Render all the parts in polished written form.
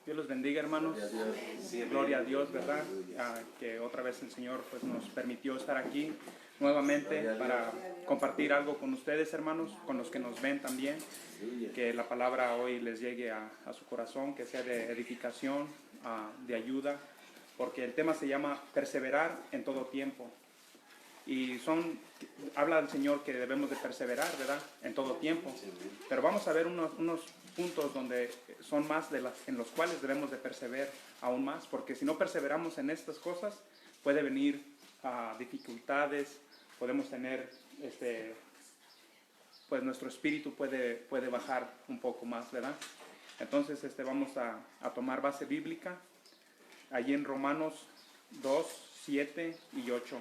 Dios los bendiga, hermanos. Gloria a Dios, ¿verdad? Que otra vez el Señor pues, nos permitió estar aquí nuevamente para compartir algo con ustedes, hermanos, con los que nos ven también. Que la palabra hoy les llegue a su corazón, que sea de edificación, de ayuda, porque el tema se llama perseverar en todo tiempo. Y habla el Señor que debemos de perseverar, ¿verdad? En todo tiempo. Pero vamos a ver unos puntos donde son más en los cuales debemos de perseverar aún más, porque si no perseveramos en estas cosas, puede venir dificultades, podemos tener, pues nuestro espíritu puede bajar un poco más, ¿verdad? Entonces vamos a tomar base bíblica, allí en Romanos 2, 7 y 8.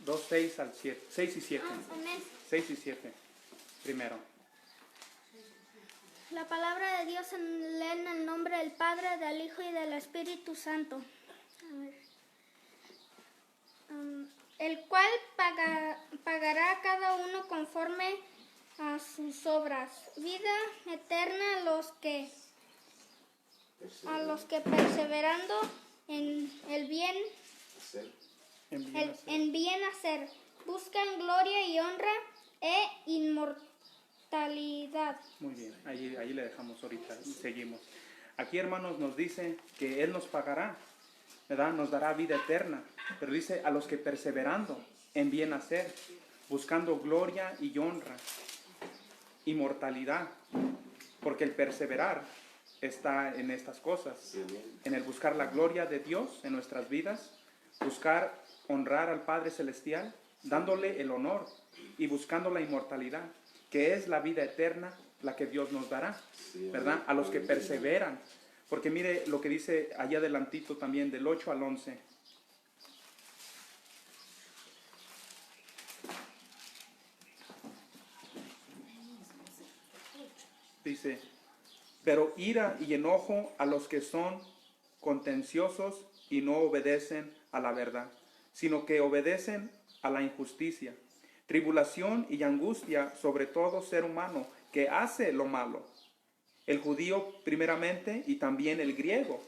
Dos, 6 al 7, 6 y 7. 6 y 7. Primero. La palabra de Dios se lee en el nombre del Padre, del Hijo y del Espíritu Santo. El cual pagará a cada uno conforme a sus obras. Vida eterna a los que perseverando en el bien hacer, buscan gloria y honra e inmortalidad. Muy bien, ahí le dejamos ahorita y seguimos. Aquí, hermanos, nos dice que Él nos pagará, ¿verdad? Nos dará vida eterna, pero dice a los que perseverando en bien hacer, buscando gloria y honra, inmortalidad, porque el perseverar está en estas cosas, en el buscar la gloria de Dios en nuestras vidas, buscar honrar al Padre Celestial, dándole el honor y buscando la inmortalidad, que es la vida eterna, la que Dios nos dará, ¿verdad? A los que perseveran. Porque mire lo que dice allá adelantito también, del 8 al 11. Dice, pero ira y enojo a los que son contenciosos y no obedecen a la verdad, sino que obedecen a la injusticia. Tribulación y angustia sobre todo ser humano que hace lo malo. El judío primeramente y también el griego.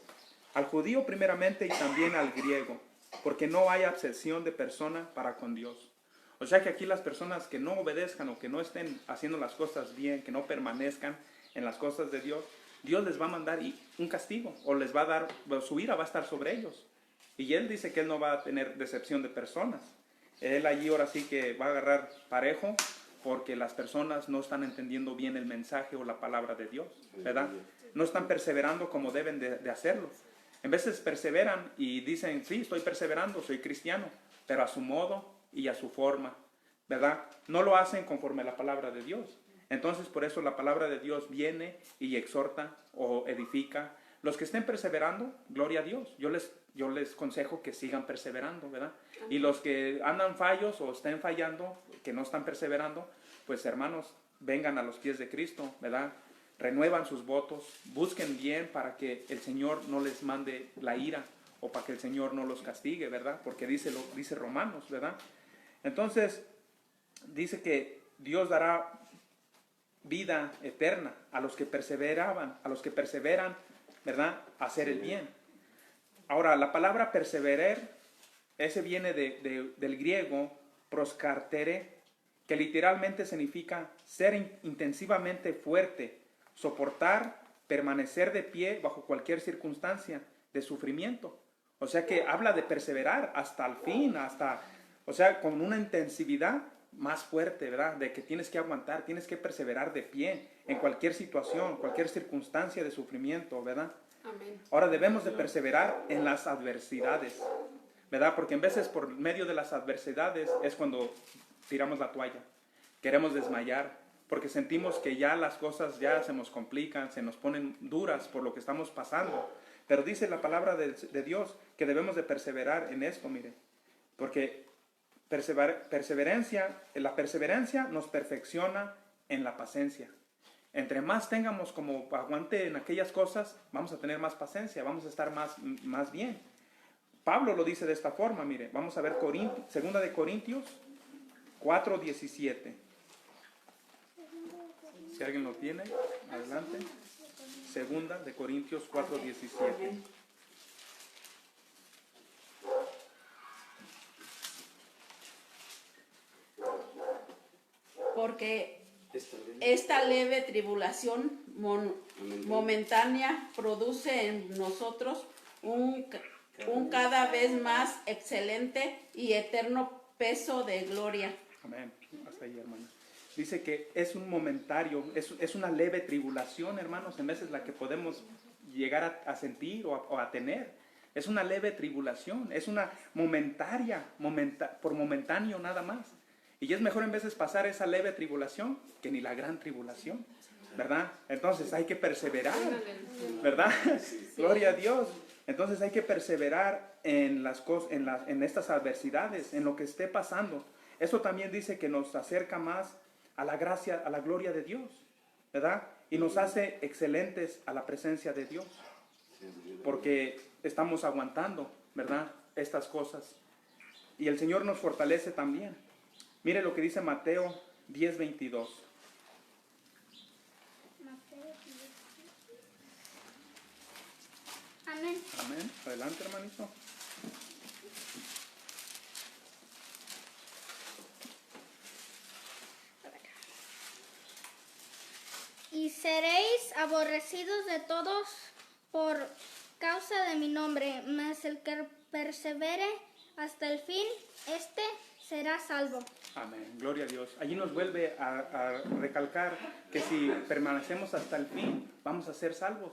Al judío primeramente y también al griego, porque no hay acepción de persona para con Dios. O sea que aquí las personas que no obedezcan o que no estén haciendo las cosas bien, que no permanezcan en las cosas de Dios, Dios les va a mandar un castigo o les va a dar, su ira va a estar sobre ellos. Y Él dice que Él no va a tener decepción de personas. Él allí ahora sí que va a agarrar parejo porque las personas no están entendiendo bien el mensaje o la palabra de Dios, ¿verdad? No están perseverando como deben de hacerlo. En veces perseveran y dicen, sí, estoy perseverando, soy cristiano, pero a su modo y a su forma, ¿verdad? No lo hacen conforme a la palabra de Dios. Entonces, por eso la palabra de Dios viene y exhorta o edifica. Los que estén perseverando, gloria a Dios. Yo les aconsejo que sigan perseverando, ¿verdad? Y los que andan fallos o estén fallando, que no están perseverando, pues hermanos, vengan a los pies de Cristo, ¿verdad? Renuevan sus votos, busquen bien para que el Señor no les mande la ira o para que el Señor no los castigue, ¿verdad? Porque dice Romanos, ¿verdad? Entonces, dice que Dios dará vida eterna a los que perseveraban, a los que perseveran, ¿verdad? A hacer el bien. Ahora, la palabra perseverar, ese viene del griego proskartere, que literalmente significa ser intensivamente fuerte, soportar, permanecer de pie bajo cualquier circunstancia de sufrimiento. O sea que habla de perseverar hasta el fin, o sea, con una intensividad más fuerte, ¿verdad? De que tienes que aguantar, tienes que perseverar de pie en cualquier situación, cualquier circunstancia de sufrimiento, ¿verdad? Amén. Ahora debemos de perseverar en las adversidades, ¿verdad? Porque en veces por medio de las adversidades es cuando tiramos la toalla, queremos desmayar, porque sentimos que ya las cosas ya se nos complican, se nos ponen duras por lo que estamos pasando. Pero dice la palabra de Dios que debemos de perseverar en esto, mire, porque la perseverancia nos perfecciona en la paciencia. Entre más tengamos como aguante en aquellas cosas, vamos a tener más paciencia, vamos a estar más bien. Pablo lo dice de esta forma, mire, vamos a ver segunda de Corintios 4:17. Si alguien lo tiene, adelante. Segunda de Corintios 4:17. Porque esta leve tribulación momentánea produce en nosotros un cada vez más excelente y eterno peso de gloria. Amén. Hasta ahí, hermana. Dice que es un momentario, es una leve tribulación, hermanos, en veces la que podemos llegar a sentir o a tener. Es una leve tribulación, es una momentaria, por momentáneo nada más. Y es mejor en veces pasar esa leve tribulación que ni la gran tribulación, ¿verdad? Entonces hay que perseverar, ¿verdad? Gloria a Dios. Entonces hay que perseverar en las cosas, en estas adversidades, en lo que esté pasando. Eso también dice que nos acerca más a la gracia, a la gloria de Dios, ¿verdad? Y nos hace excelentes a la presencia de Dios, porque estamos aguantando, ¿verdad? Estas cosas. Y el Señor nos fortalece también. Mire lo que dice Mateo 10:22. Amén. Amén. Adelante, hermanito. Y seréis aborrecidos de todos por causa de mi nombre, mas el que persevere hasta el fin, este será salvo. Amén, gloria a Dios. Allí nos vuelve a recalcar que si permanecemos hasta el fin, vamos a ser salvos.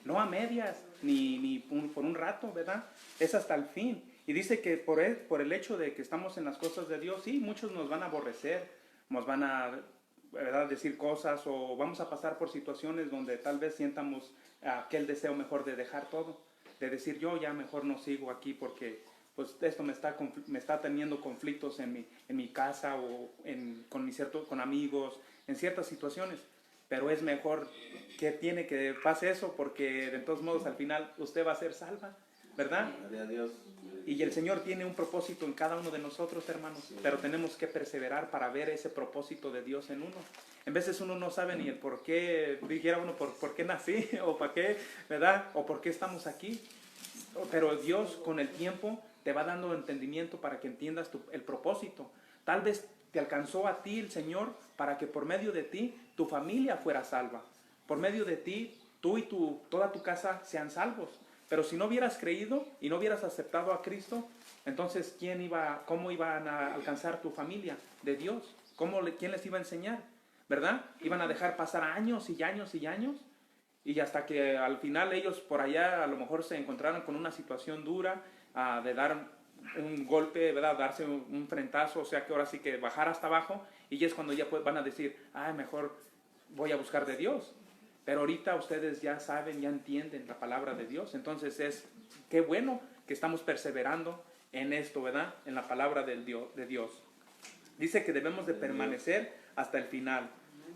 No a medias, ni por un rato, ¿verdad? Es hasta el fin. Y dice que por el hecho de que estamos en las cosas de Dios, sí, muchos nos van a aborrecer, nos van a, ¿verdad?, decir cosas, o vamos a pasar por situaciones donde tal vez sientamos aquel deseo mejor de dejar todo, de decir yo ya mejor no sigo aquí porque pues esto me está teniendo conflictos en mi casa o con amigos, en ciertas situaciones. Pero es mejor que pase eso, porque de todos modos al final usted va a ser salva, ¿verdad? Gloria a Dios. Y el Señor tiene un propósito en cada uno de nosotros, hermanos, pero tenemos que perseverar para ver ese propósito de Dios en uno. En veces uno no sabe ni el por qué, dijera uno, por qué nací, o para qué, ¿verdad? O por qué estamos aquí. Pero Dios con el tiempo te va dando entendimiento para que entiendas el propósito. Tal vez te alcanzó a ti el Señor para que por medio de ti tu familia fuera salva. Por medio de ti, tú y toda tu casa sean salvos. Pero si no hubieras creído y no hubieras aceptado a Cristo, entonces ¿cómo iban a alcanzar tu familia de Dios? ¿Quién les iba a enseñar? ¿Verdad? Iban a dejar pasar años y años y años. Y hasta que al final ellos por allá a lo mejor se encontraron con una situación dura, de dar un golpe, ¿verdad? Darse un frentazo, o sea que ahora sí que bajar hasta abajo, y es cuando ya van a decir, mejor voy a buscar de Dios. Pero ahorita ustedes ya saben, ya entienden la palabra de Dios, entonces qué bueno que estamos perseverando en esto, ¿verdad? En la palabra de Dios. Dice que debemos de permanecer hasta el final,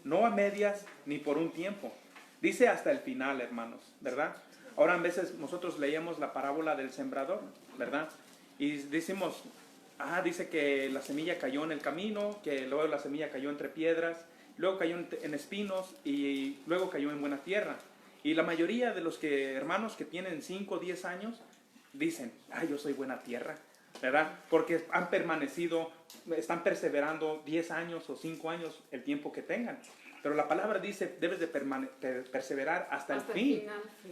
no a medias ni por un tiempo. Dice hasta el final, hermanos, ¿verdad? Ahora a veces nosotros leemos la parábola del sembrador, ¿verdad? Y decimos, dice que la semilla cayó en el camino, que luego la semilla cayó entre piedras, luego cayó en espinos y luego cayó en buena tierra. Y la mayoría de los hermanos que tienen 5 o 10 años dicen, yo soy buena tierra, ¿verdad? Porque han permanecido, están perseverando 10 años o 5 años, el tiempo que tengan. Pero la palabra dice, debes de perseverar hasta el fin,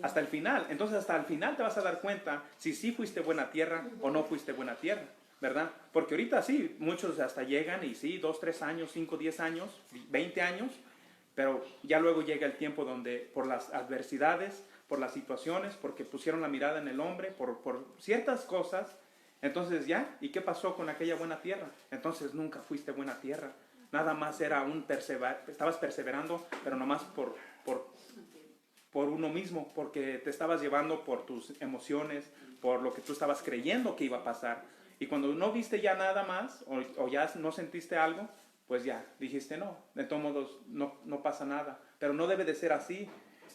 hasta el final. Entonces hasta el final te vas a dar cuenta si sí fuiste buena tierra o no fuiste buena tierra, ¿verdad? Porque ahorita sí, muchos hasta llegan y sí, 2, 3 años, 5, 10 años, 20 años, pero ya luego llega el tiempo donde por las adversidades, por las situaciones, porque pusieron la mirada en el hombre, por ciertas cosas, entonces ya, ¿y qué pasó con aquella buena tierra? Entonces nunca fuiste buena tierra. Nada más era estabas perseverando, pero nomás por uno mismo, porque te estabas llevando por tus emociones, por lo que tú estabas creyendo que iba a pasar. Y cuando no viste ya nada más, o ya no sentiste algo, pues ya, dijiste no, de todos modos no pasa nada, pero no debe de ser así.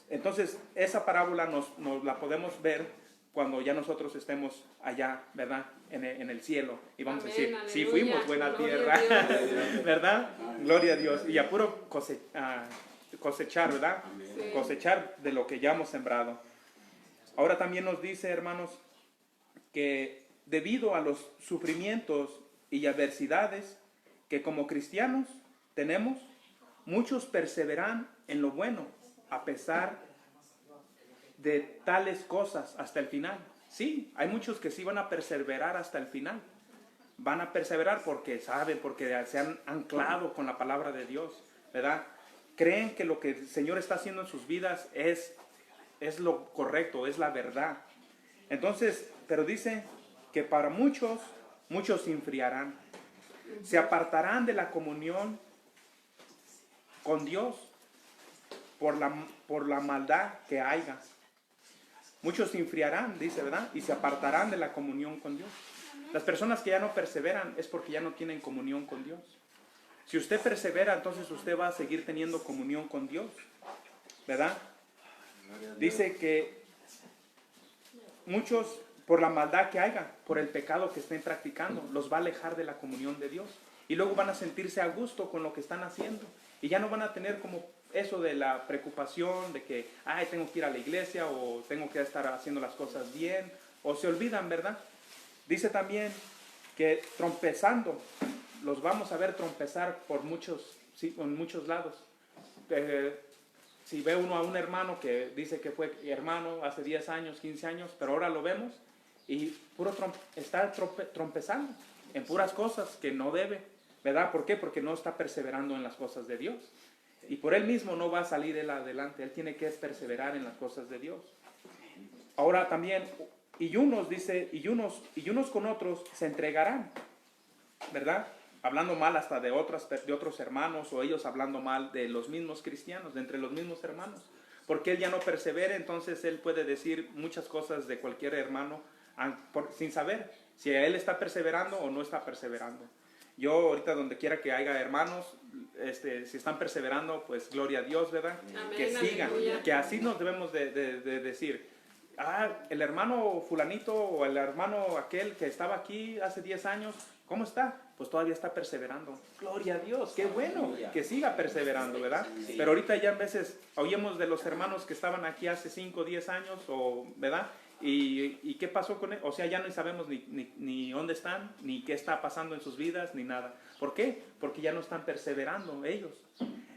Entonces, esa parábola nos la podemos ver cuando ya nosotros estemos allá, ¿verdad? En el cielo. Y vamos a decir, Amén, sí aleluya, fuimos buena gloria tierra, a Dios. ¿verdad? Gloria a Dios. Y a puro cosechar, ¿verdad? Sí. Cosechar de lo que ya hemos sembrado. Ahora también nos dice, hermanos, que debido a los sufrimientos y adversidades que como cristianos tenemos, muchos perseveran en lo bueno, a pesar de tales cosas hasta el final. Sí, hay muchos que sí van a perseverar hasta el final. Van a perseverar porque saben, porque se han anclado con la palabra de Dios, ¿verdad? Creen que lo que el Señor está haciendo en sus vidas es lo correcto, es la verdad. Entonces, pero dice que para muchos se enfriarán, se apartarán de la comunión con Dios por la maldad que haya. Muchos se enfriarán, dice, ¿verdad? Y se apartarán de la comunión con Dios. Las personas que ya no perseveran es porque ya no tienen comunión con Dios. Si usted persevera, entonces usted va a seguir teniendo comunión con Dios, ¿verdad? Dice que muchos, por la maldad que haya, por el pecado que estén practicando, los va a alejar de la comunión de Dios. Y luego van a sentirse a gusto con lo que están haciendo. Y ya no van a tener como eso de la preocupación de que, ay, tengo que ir a la iglesia o tengo que estar haciendo las cosas bien. O se olvidan, ¿verdad? Dice también que trompezando, los vamos a ver trompezar por en muchos lados. Si ve uno a un hermano que dice que fue hermano hace 10 años, 15 años, pero ahora lo vemos y está trompezando en puras cosas que no debe, ¿verdad? ¿Por qué? Porque no está perseverando en las cosas de Dios. Y por él mismo no va a salir él adelante, él tiene que perseverar en las cosas de Dios. Ahora también, y unos con otros se entregarán, ¿verdad? Hablando mal hasta de otros hermanos, o ellos hablando mal de los mismos cristianos, de entre los mismos hermanos. Porque él ya no persevera, entonces él puede decir muchas cosas de cualquier hermano sin saber si él está perseverando o no está perseverando. Yo ahorita donde quiera que haya hermanos, si están perseverando, pues gloria a Dios, ¿verdad? Amén, Que sigan, aleluya. que así nos debemos de decir. El hermano fulanito o el hermano aquel que estaba aquí hace 10 años, ¿cómo está? Pues todavía está perseverando. Gloria a Dios, qué bueno que siga perseverando, ¿verdad? Pero ahorita ya a veces oímos de los hermanos que estaban aquí hace 5 o 10 años, ¿verdad? ¿Y qué pasó con él? O sea, ya no sabemos ni dónde están, ni qué está pasando en sus vidas, ni nada. ¿Por qué? Porque ya no están perseverando ellos.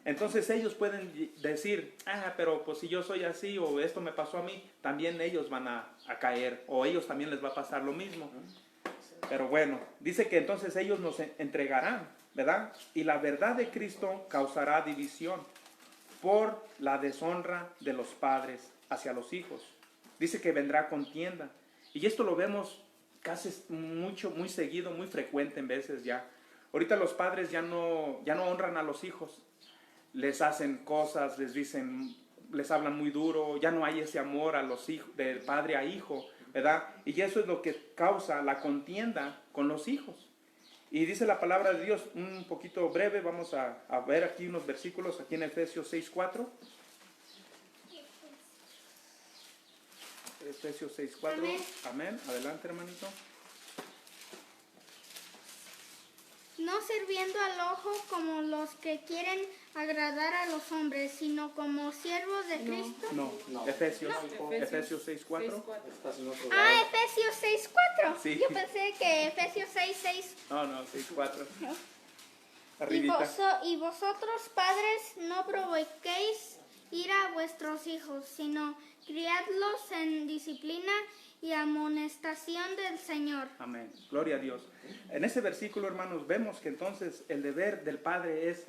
Entonces ellos pueden decir, pero pues si yo soy así o esto me pasó a mí, también ellos van a caer o ellos también les va a pasar lo mismo. Pero bueno, dice que entonces ellos nos entregarán, ¿verdad? Y la verdad de Cristo causará división por la deshonra de los padres hacia los hijos. Dice que vendrá contienda. Y esto lo vemos casi muy seguido, muy frecuente en veces ya. Ahorita los padres ya no honran a los hijos. Les hacen cosas, les hablan muy duro, ya no hay ese amor a los hijos, de padre a hijo, ¿verdad? Y eso es lo que causa la contienda con los hijos. Y dice la palabra de Dios, un poquito breve, vamos a ver aquí unos versículos, aquí en Efesios 6:4. Efesios 6:4. Amén. Amén. Adelante, hermanito. No sirviendo al ojo como los que quieren agradar a los hombres, sino como siervos de Cristo. No. Efesios 6:4. Estás en otro lado. Efesios 6:4. Sí. Yo pensé que Efesios 6:6. No, 6:4. Y, Arribita. y vosotros, padres, no provoquéis ira a vuestros hijos, sino criadlos en disciplina y amonestación del Señor. Amén. Gloria a Dios. En ese versículo, hermanos, vemos que entonces el deber del padre es,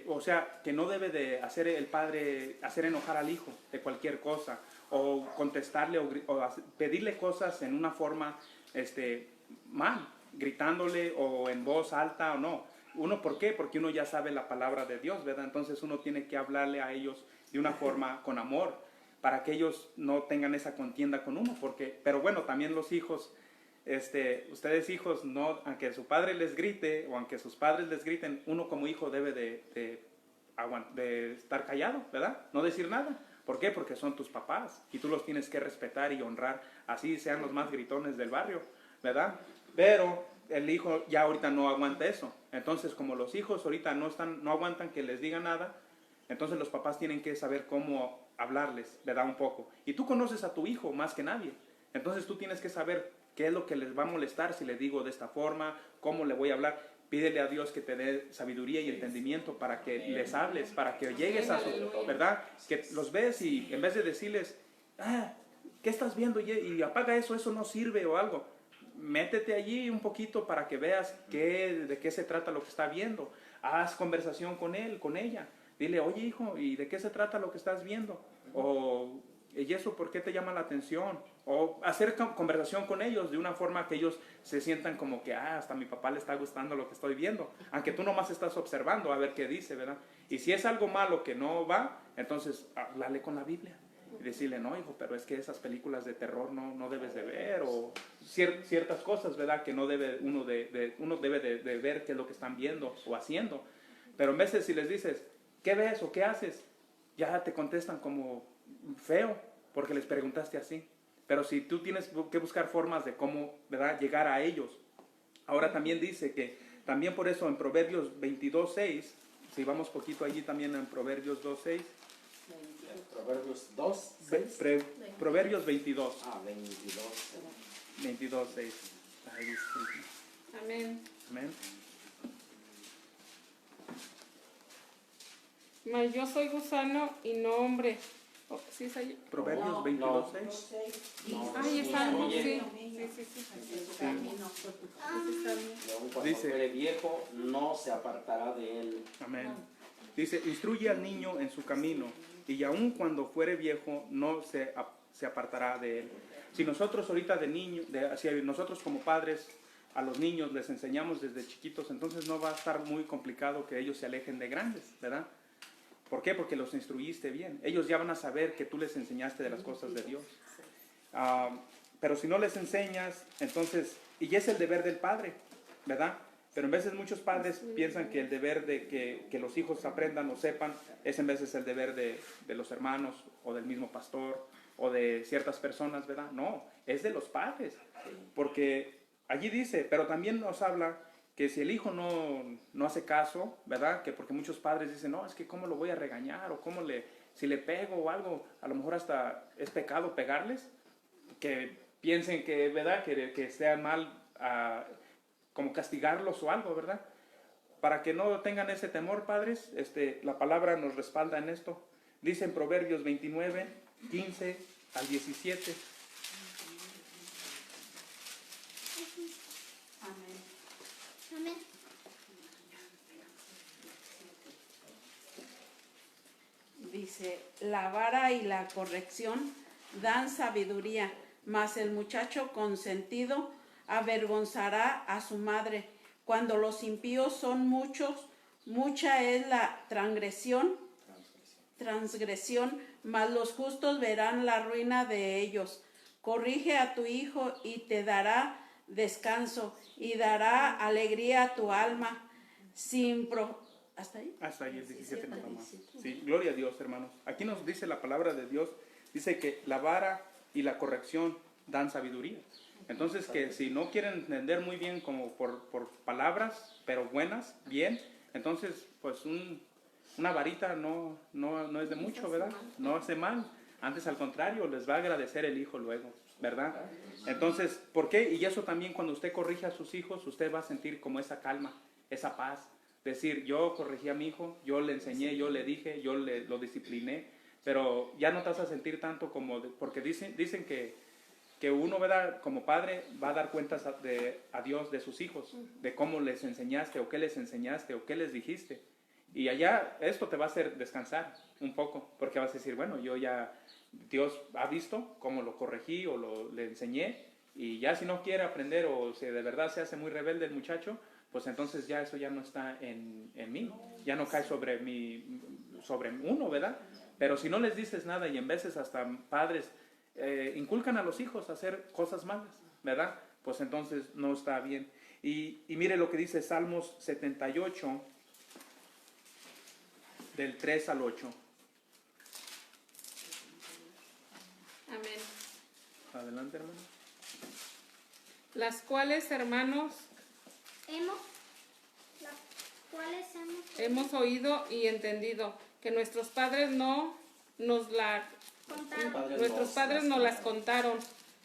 o sea, que no debe de hacer el padre hacer enojar al hijo de cualquier cosa, o contestarle o pedirle cosas en una forma mal, gritándole o en voz alta o no. Uno, ¿por qué? Porque uno ya sabe la palabra de Dios, ¿verdad? Entonces uno tiene que hablarle a ellos de una forma con amor, para que ellos no tengan esa contienda con uno, pero bueno, también los hijos ustedes hijos, no, aunque su padre les grite o aunque sus padres les griten, uno como hijo debe de estar callado, ¿verdad? No decir nada. ¿Por qué? Porque son tus papás y tú los tienes que respetar y honrar, así sean los más gritones del barrio, ¿verdad? Pero el hijo ya ahorita no aguanta eso. Entonces, como los hijos ahorita no aguantan que les diga nada, entonces los papás tienen que saber cómo hablarles, ¿verdad? Un poco. Y tú conoces a tu hijo más que nadie. Entonces tú tienes que saber qué es lo que les va a molestar si le digo de esta forma, cómo le voy a hablar. Pídele a Dios que te dé sabiduría y entendimiento para que les hables, para que llegues a su, ¿verdad? Que los ves y en vez de decirles, ¿qué estás viendo? Y apaga eso, eso no sirve o algo. Métete allí un poquito para que veas de qué se trata lo que está viendo. Haz conversación con él, con ella. Dile, oye hijo, ¿y de qué se trata lo que estás viendo? O, ¿y eso por qué te llama la atención? O hacer conversación con ellos de una forma que ellos se sientan como que, hasta a mi papá le está gustando lo que estoy viendo. Aunque tú nomás estás observando a ver qué dice, ¿verdad? Y si es algo malo que no va, entonces háblale con la Biblia. Y decirle, no hijo, pero es que esas películas de terror no debes de ver. O ciertas cosas, ¿verdad? Que no debe uno debe de ver qué es lo que están viendo o haciendo. Pero en vez de si les dices, ¿qué ves o qué haces? Ya te contestan como feo, porque les preguntaste así. Pero si tú tienes que buscar formas de cómo, ¿verdad?, llegar a ellos. Ahora también dice que, también por eso en Proverbios 22:6, si vamos poquito allí también en Proverbios 2:6. Proverbios 2:6. Proverbios 22. 22. 22:6. Ahí dice. Amén. Amén. Mas yo soy gusano y no hombre. Oh, ¿sí es ahí? Proverbios 22:6. Ay, es algo, sí. Y aun cuando Dice- fuere viejo, no se apartará de él. Amén. Dice, instruye al niño en su camino, y aun cuando fuere viejo, no se apartará de él. Si nosotros ahorita si nosotros como padres a los niños les enseñamos desde chiquitos, entonces no va a estar muy complicado que ellos se alejen de grandes, ¿verdad? ¿Por qué? Porque los instruiste bien. Ellos ya van a saber que tú les enseñaste de las cosas de Dios. Pero si no les enseñas, entonces, y es el deber del padre, ¿verdad? Pero en veces muchos padres piensan que el deber de que los hijos aprendan o sepan es en veces el deber de los hermanos o del mismo pastor o de ciertas personas, ¿verdad? No, es de los padres. Porque allí dice, pero también nos habla que si el hijo no hace caso, ¿verdad? Que porque muchos padres dicen, no, es que cómo lo voy a regañar o si le pego o algo, a lo mejor hasta es pecado pegarles, que piensen que, ¿verdad? Que sea mal como castigarlos o algo, ¿verdad? Para que no tengan ese temor, padres, la palabra nos respalda en esto. Dice en Proverbios 29:15-17. Amén. Dice, la vara y la corrección dan sabiduría, mas el muchacho consentido avergonzará a su madre. Cuando los impíos son muchos, mucha es la transgresión, mas los justos verán la ruina de ellos. Corrige a tu hijo y te dará descanso y dará alegría a tu alma. ¿Hasta ahí? Hasta ahí el 17 nada más. Sí, gloria a Dios, hermanos. Aquí nos dice la palabra de Dios, dice que la vara y la corrección dan sabiduría. Entonces, que si no quieren entender muy bien como por palabras, pero buenas, bien, entonces, pues una varita no es de mucho, ¿verdad? No hace mal. Antes, al contrario, les va a agradecer el hijo luego, ¿verdad? Entonces, ¿por qué? Y eso también cuando usted corrige a sus hijos, usted va a sentir como esa calma, esa paz. Decir, yo corregí a mi hijo, yo le enseñé, yo le dije, lo discipliné, pero ya no te vas a sentir tanto como, porque dicen que uno, ¿verdad?, como padre va a dar cuentas a Dios de sus hijos, de cómo les enseñaste o qué les dijiste. Y allá esto te va a hacer descansar un poco, porque vas a decir, bueno, Dios ha visto cómo lo corregí o le enseñé, y ya si no quiere aprender o si de verdad se hace muy rebelde el muchacho, pues entonces ya eso ya no está en mí, ya no cae sobre uno, ¿verdad? Pero si no les dices nada y en veces hasta padres inculcan a los hijos a hacer cosas malas, ¿verdad? pues entonces no está bien. Y mire lo que dice Salmos 78, del 3 al 8. Amén. Adelante, hermano. Las cuales, hermanos, las cuales hemos oído y entendido que nuestros padres nos las contaron.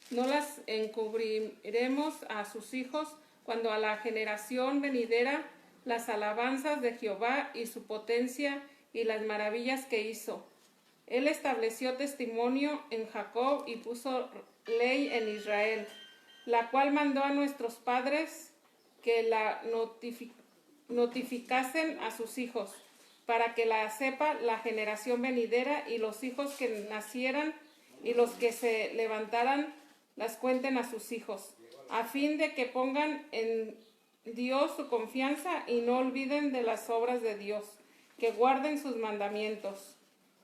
No las encubriremos a sus hijos cuando a la generación venidera las alabanzas de Jehová y su potencia y las maravillas que hizo. Él estableció testimonio en Jacob y puso ley en Israel, la cual mandó a nuestros padres que la notificasen a sus hijos, para que la sepa la generación venidera y los hijos que nacieran y los que se levantaran las cuenten a sus hijos, a fin de que pongan en Dios su confianza y no olviden de las obras de Dios, que guarden sus mandamientos,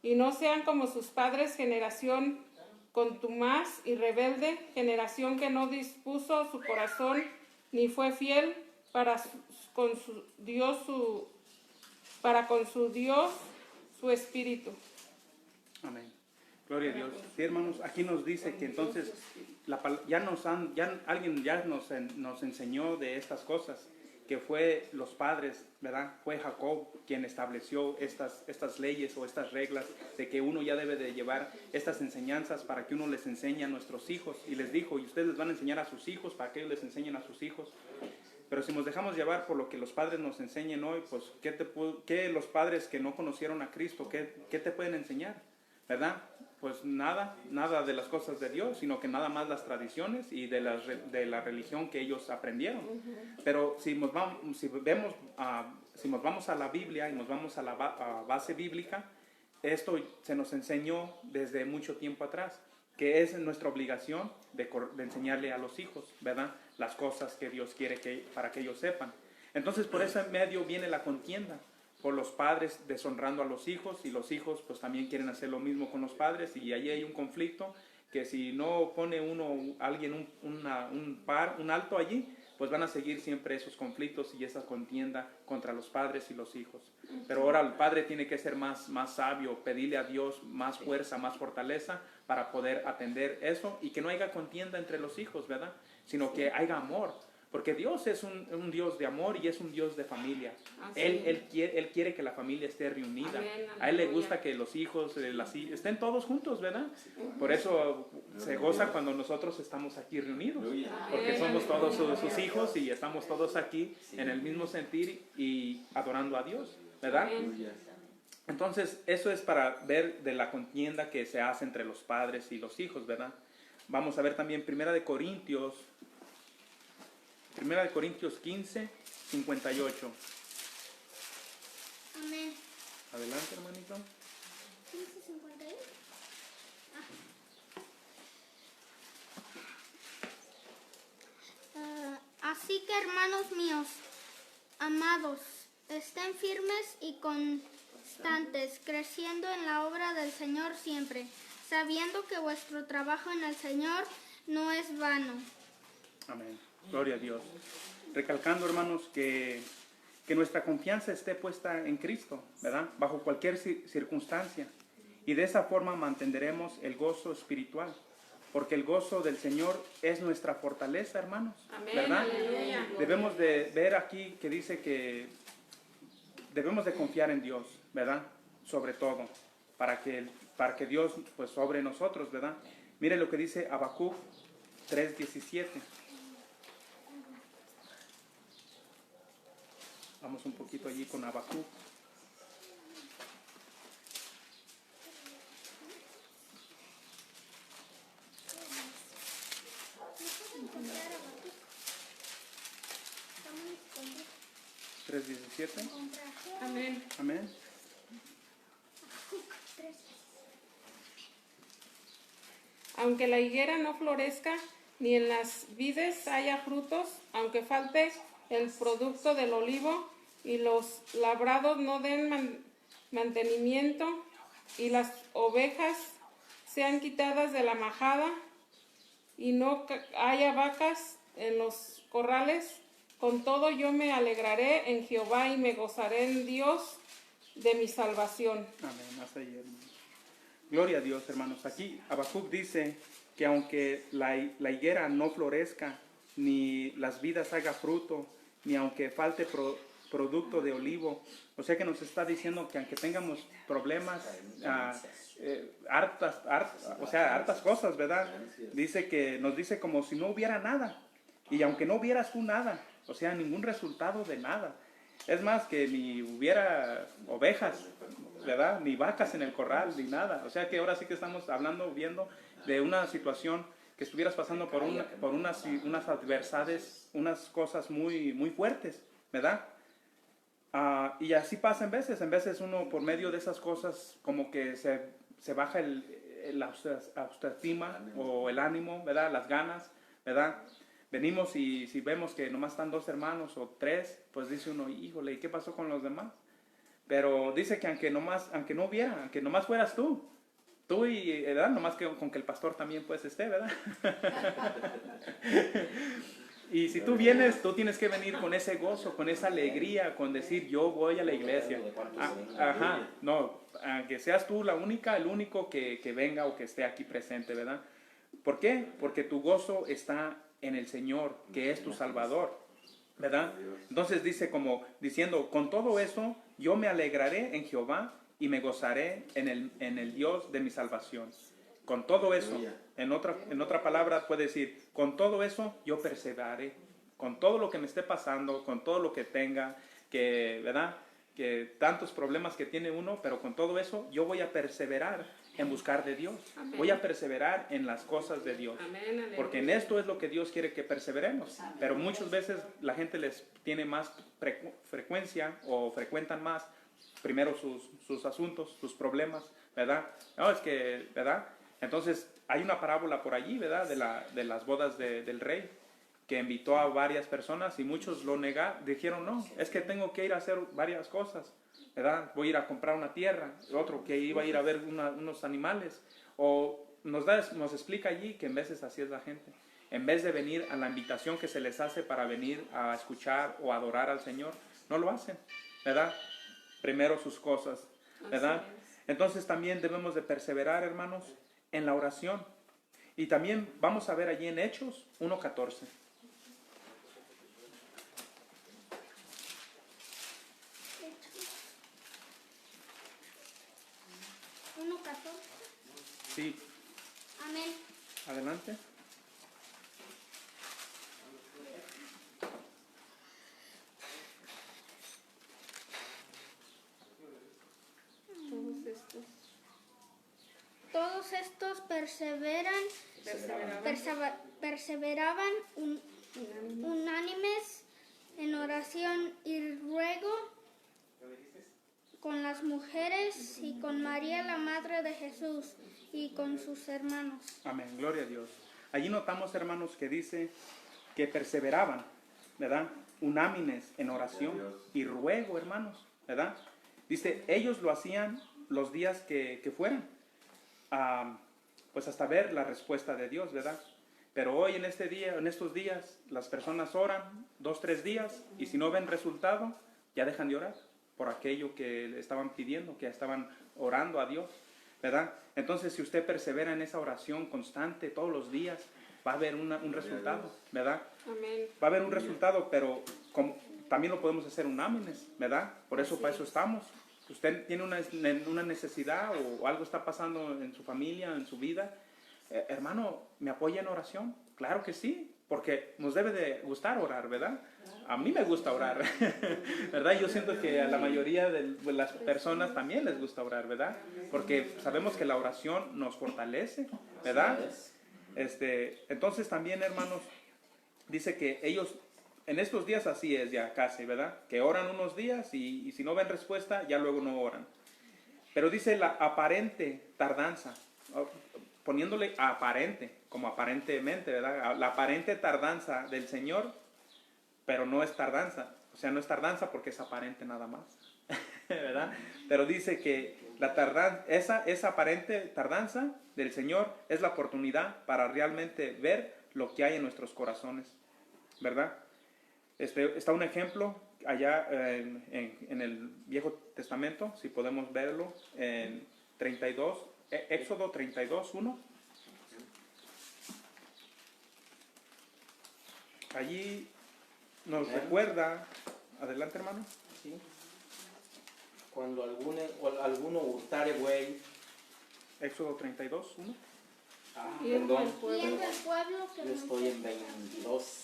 y no sean como sus padres, generación contumaz y rebelde, generación que no dispuso su corazón ni fue fiel con su Dios su espíritu. Amén. Gloria a Dios. Sí, hermanos, aquí nos dice que entonces alguien ya nos enseñó de estas cosas, que fue los padres, ¿verdad? Fue Jacob quien estableció estas leyes o estas reglas de que uno ya debe de llevar estas enseñanzas para que uno les enseñe a nuestros hijos. Y les dijo, y ustedes les van a enseñar a sus hijos para que ellos les enseñen a sus hijos. Pero si nos dejamos llevar por lo que los padres nos enseñen hoy, pues ¿qué los padres que no conocieron a Cristo, qué te pueden enseñar? ¿Verdad? Pues nada de las cosas de Dios, sino que nada más las tradiciones y de la religión que ellos aprendieron. Pero si nos vamos a la Biblia y nos vamos a la base bíblica, esto se nos enseñó desde mucho tiempo atrás, que es nuestra obligación de enseñarle a los hijos, ¿verdad? Las cosas que Dios quiere para que ellos sepan. Entonces por ese medio viene la contienda, por los padres deshonrando a los hijos, y los hijos pues también quieren hacer lo mismo con los padres, y allí hay un conflicto que si no pone alguien un alto allí, pues van a seguir siempre esos conflictos y esa contienda contra los padres y los hijos. Pero ahora el padre tiene que ser más sabio, pedirle a Dios más fuerza, más fortaleza para poder atender eso y que no haya contienda entre los hijos, ¿verdad? Sino que haya amor. Porque Dios es un Dios de amor y es un Dios de familia. Él quiere que la familia esté reunida. Amén, a Él le gusta que los hijos estén todos juntos, ¿verdad? Por eso se goza cuando nosotros estamos aquí reunidos. Porque somos todos sus hijos y estamos todos aquí en el mismo sentir y adorando a Dios, ¿verdad? Entonces, eso es para ver de la contienda que se hace entre los padres y los hijos, ¿verdad? Vamos a ver también 1 Corintios 15, 58. Amén. Adelante, hermanito. 15, 58. Así que, hermanos míos, amados, estén firmes y constantes, creciendo en la obra del Señor siempre, sabiendo que vuestro trabajo en el Señor no es vano. Amén. Gloria a Dios. Recalcando, hermanos, que nuestra confianza esté puesta en Cristo, ¿verdad? Bajo cualquier circunstancia. Y de esa forma mantendremos el gozo espiritual. Porque el gozo del Señor es nuestra fortaleza, hermanos. Amén, ¿verdad? aleluya. Debemos de ver aquí que dice que debemos de confiar en Dios, ¿verdad? Sobre todo, para que Dios pues sobre nosotros, ¿verdad? Mire lo que dice Habacuc 3:17. Vamos un poquito allí con Habacuc. Encontrar Habacuc. 3:17. Amén. Amén. Aunque la higuera no florezca, ni en las vides haya frutos, aunque falte el producto del olivo, y los labrados no den mantenimiento, y las ovejas sean quitadas de la majada, y no haya vacas en los corrales. Con todo yo me alegraré en Jehová y me gozaré en Dios de mi salvación. Amén. Hasta ahí, hermanos. Gloria a Dios, hermanos. Aquí Habacuc dice que aunque la higuera no florezca, ni las vidas haga fruto, ni aunque falte producto de olivo, o sea que nos está diciendo que aunque tengamos problemas, hartas cosas, ¿verdad? Nos dice como si no hubiera nada. Y aunque no hubieras tú nada, o sea, ningún resultado de nada. Es más, que ni hubiera ovejas, ¿verdad? Ni vacas en el corral, ni nada. O sea que ahora sí que estamos viendo de una situación que estuvieras pasando por unas adversidades, unas cosas muy, muy fuertes, ¿verdad? Y así pasa en veces uno por medio de esas cosas como que se baja la autoestima o el ánimo, ¿verdad? Las ganas, ¿verdad? Venimos y si vemos que nomás están 2 hermanos o 3, pues dice uno, híjole, ¿y qué pasó con los demás? Pero dice que aunque nomás fueras tú y, ¿verdad? Nomás que con que el pastor también pues esté, ¿verdad? Y si tú vienes, tú tienes que venir con ese gozo, con esa alegría, con decir, yo voy a la iglesia. No, aunque seas tú el único que venga o que esté aquí presente, ¿verdad? ¿Por qué? Porque tu gozo está en el Señor, que es tu Salvador, ¿verdad? Entonces dice diciendo, con todo eso, yo me alegraré en Jehová y me gozaré en el Dios de mi salvación. Con todo eso, en otra palabra puede decir, con todo eso yo perseveraré, con todo lo que me esté pasando, con todo lo que tenga, ¿verdad? Que tantos problemas que tiene uno, pero con todo eso yo voy a perseverar en buscar de Dios. Amén. Voy a perseverar en las cosas de Dios. Amén, Porque en esto es lo que Dios quiere que perseveremos. Pero muchas veces la gente les tiene más frecuencia o frecuentan más primero sus asuntos, sus problemas, ¿verdad? No, es que, ¿verdad? Entonces hay una parábola por allí, ¿verdad? De las bodas del rey, que invitó a varias personas y muchos lo negaron, dijeron, no, es que tengo que ir a hacer varias cosas, ¿verdad? Voy a ir a comprar una tierra, otro que iba a ir a ver unos animales, o nos explica allí que en veces así es la gente. En vez de venir a la invitación que se les hace para venir a escuchar o adorar al Señor, no lo hacen, ¿verdad? Primero sus cosas, ¿verdad? Entonces también debemos de perseverar, hermanos, en la oración. Y también vamos a ver allí en Hechos 1:14. Sí. Amén. Adelante. Todos estos perseveraban unánimes en oración y ruego con las mujeres y con María, la madre de Jesús, y con sus hermanos. Amén, gloria a Dios. Allí notamos, hermanos, que dice que perseveraban, ¿verdad? Unánimes en oración y ruego, hermanos, ¿verdad? Dice, ellos lo hacían los días que fueran, pues hasta ver la respuesta de Dios, ¿verdad? Pero hoy en estos días, las personas oran 2, 3 días y si no ven resultado, ya dejan de orar por aquello que le estaban pidiendo, que estaban orando a Dios, ¿verdad? Entonces, si usted persevera en esa oración constante todos los días, va a haber un resultado, ¿verdad? Amén. Va a haber un resultado, pero también lo podemos hacer unánimes, ¿verdad? Por eso, para eso estamos. Usted tiene una necesidad o algo está pasando en su familia, en su vida. Hermano, ¿me apoya en oración? Claro que sí, porque nos debe de gustar orar, ¿verdad? A mí me gusta orar, ¿verdad? Yo siento que a la mayoría de las personas también les gusta orar, ¿verdad? Porque sabemos que la oración nos fortalece, ¿verdad? Entonces también, hermanos, dice que ellos, en estos días así es ya casi, ¿verdad? Que oran unos días y si no ven respuesta, ya luego no oran. Pero dice la aparente tardanza, poniéndole aparente, como aparentemente, ¿verdad? La aparente tardanza del Señor, pero no es tardanza. O sea, no es tardanza porque es aparente nada más, ¿verdad? Pero dice que esa aparente tardanza del Señor es la oportunidad para realmente ver lo que hay en nuestros corazones, ¿verdad? Está un ejemplo allá en el Viejo Testamento, si podemos verlo, en 32, Éxodo 32, 1. Allí nos recuerda, adelante hermano. ¿Sí? Cuando alguno hurtare buey. Éxodo 32, 1. Perdón. Viendo el pueblo que Yo estoy en 22.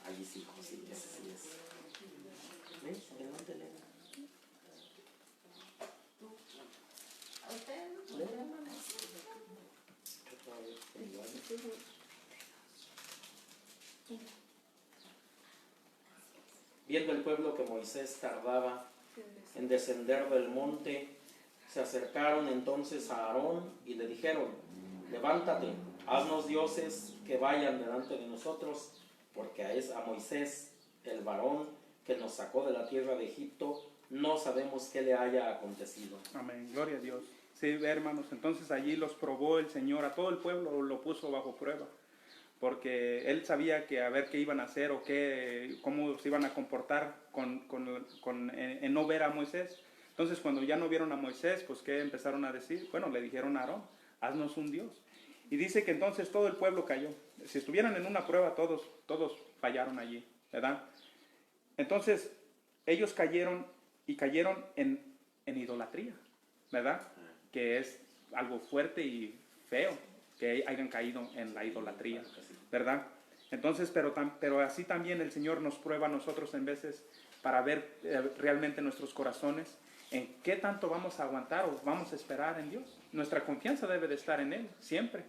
Allí sí, sí, ese sí es. ¿Ves? Adelante, Elena. Viendo el pueblo que Moisés tardaba en descender del monte, se acercaron entonces a Aarón y le dijeron: levántate, haznos dioses que vayan delante de nosotros, porque es a Moisés, el varón que nos sacó de la tierra de Egipto, no sabemos qué le haya acontecido. Amén, gloria a Dios. Sí, hermanos, entonces allí los probó el Señor, a todo el pueblo lo puso bajo prueba, porque Él sabía que a ver qué iban a hacer o cómo se iban a comportar en no ver a Moisés. Entonces cuando ya no vieron a Moisés, pues ¿qué empezaron a decir? Bueno, le dijeron a Aarón: haznos un Dios. Y dice que entonces todo el pueblo cayó. Si estuvieran en una prueba, todos fallaron allí, ¿verdad? Entonces ellos cayeron en idolatría, ¿verdad? Que es algo fuerte y feo que hayan caído en la idolatría, ¿verdad? Entonces, pero así también el Señor nos prueba a nosotros en veces para ver realmente nuestros corazones, en qué tanto vamos a aguantar o vamos a esperar en Dios. Nuestra confianza debe de estar en Él, siempre.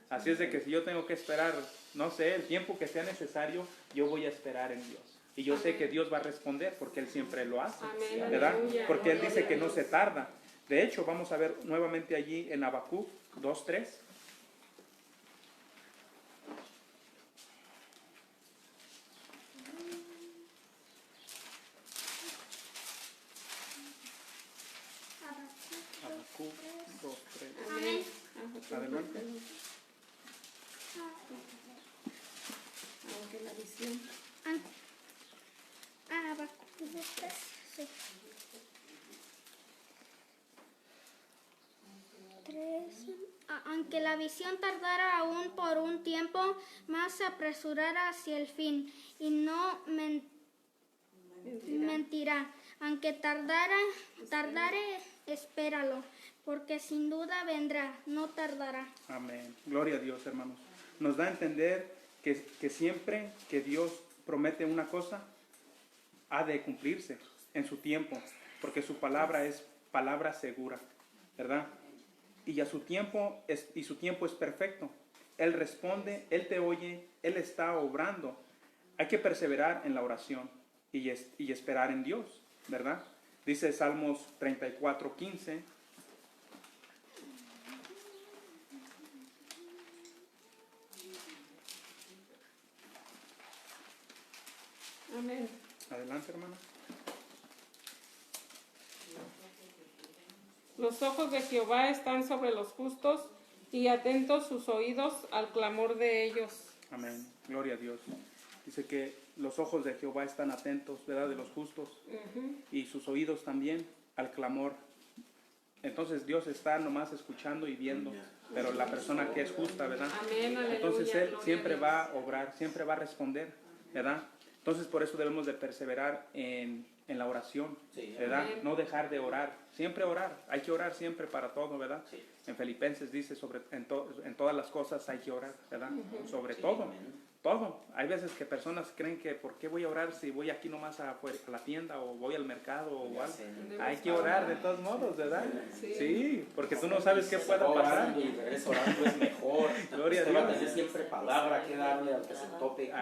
Así es de que si yo tengo que esperar, no sé, el tiempo que sea necesario, yo voy a esperar en Dios. Y yo sé que Dios va a responder porque Él siempre lo hace, Amén, ¿verdad? aleluya. Porque Él dice que no se tarda. De hecho, vamos a ver nuevamente allí en Habacuc 2:3. Habacuc 2:3. Amén. Adelante. Aunque la visión. Habacuc 2:3, sí. 3. Aunque la visión tardara aún por un tiempo, más se apresurará hacia el fin, y no mentirá. Aunque tardare, espéralo, porque sin duda vendrá, no tardará. Amén. Gloria a Dios, hermanos. Nos da a entender que siempre que Dios promete una cosa, ha de cumplirse en su tiempo, porque su palabra es palabra segura, ¿verdad? Y su tiempo es perfecto. Él responde, Él te oye, Él está obrando. Hay que perseverar en la oración y esperar en Dios, ¿verdad? Dice Salmos 34:15. Amén. Adelante, hermana. Los ojos de Jehová están sobre los justos y atentos sus oídos al clamor de ellos. Amén. Gloria a Dios. Dice que los ojos de Jehová están atentos, ¿verdad? De los justos. Y sus oídos también al clamor. Entonces Dios está nomás escuchando y viendo, pero la persona que es justa, ¿verdad? Amén, aleluya, Entonces Él gloria siempre a Dios. va a obrar, siempre va a responder, ¿verdad? Entonces por eso debemos de perseverar en la oración, Sí, ¿verdad? amén. No dejar de orar, siempre orar, hay que orar siempre para todo, ¿verdad? Sí. En Filipenses dice en todas las cosas hay que orar, ¿verdad? Sobre Sí, todo, amén. todo. Hay veces que personas creen que ¿por qué voy a orar si voy aquí nomás a la tienda o voy al mercado o Ya algo? sé. Hay que orar de todos modos, ¿verdad? Sí. Sí, porque tú no sabes qué Se pueda va pasar. orando y regresa orando es mejor. Gloria a Usted va a Dios. tener siempre palabra que darle al que se tope.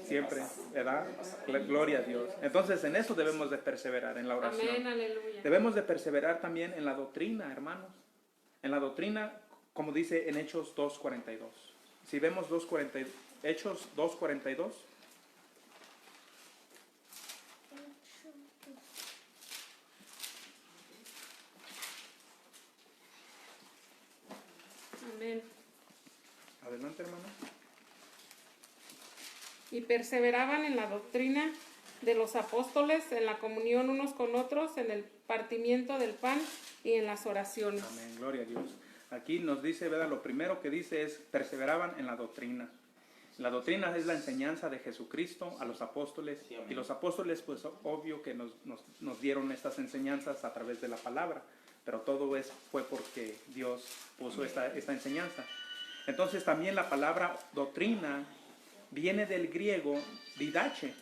Siempre, ¿verdad? Gloria a Dios. Entonces en eso debemos de perseverar, en la Amén, oración. aleluya. Debemos de perseverar también en la doctrina, hermanos. En la doctrina, como dice en Hechos 2:42. Si vemos Hechos 2:42. Amén. Adelante, hermano. y perseveraban en la doctrina de los apóstoles, en la comunión unos con otros, en el partimiento del pan y en las oraciones. Amén, gloria a Dios. Aquí nos dice, ¿verdad? Lo primero que dice es, perseveraban en la doctrina. La doctrina es la enseñanza de Jesucristo a los apóstoles, Sí, amén. y los apóstoles, pues obvio que nos dieron estas enseñanzas a través de la palabra, pero todo fue porque Dios puso esta enseñanza. Entonces también la palabra doctrina viene del griego didache,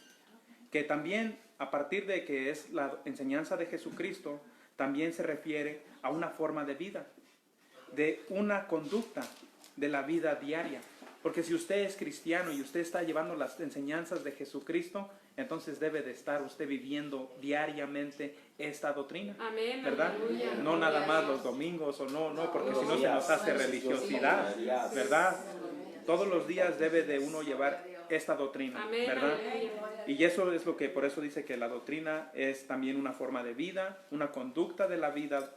que también a partir de que es la enseñanza de Jesucristo, también se refiere a una forma de vida, de una conducta de la vida diaria. Porque si usted es cristiano y usted está llevando las enseñanzas de Jesucristo, entonces debe de estar usted viviendo diariamente esta doctrina. Amén, ¿Verdad? aleluya. No nada más los domingos o no, porque si no se nos hace religiosidad, ¿verdad? Todos los días debe de uno llevar esta doctrina, Amén, ¿verdad? aleluya. Y eso es lo que por eso dice que la doctrina es también una forma de vida, una conducta de la vida.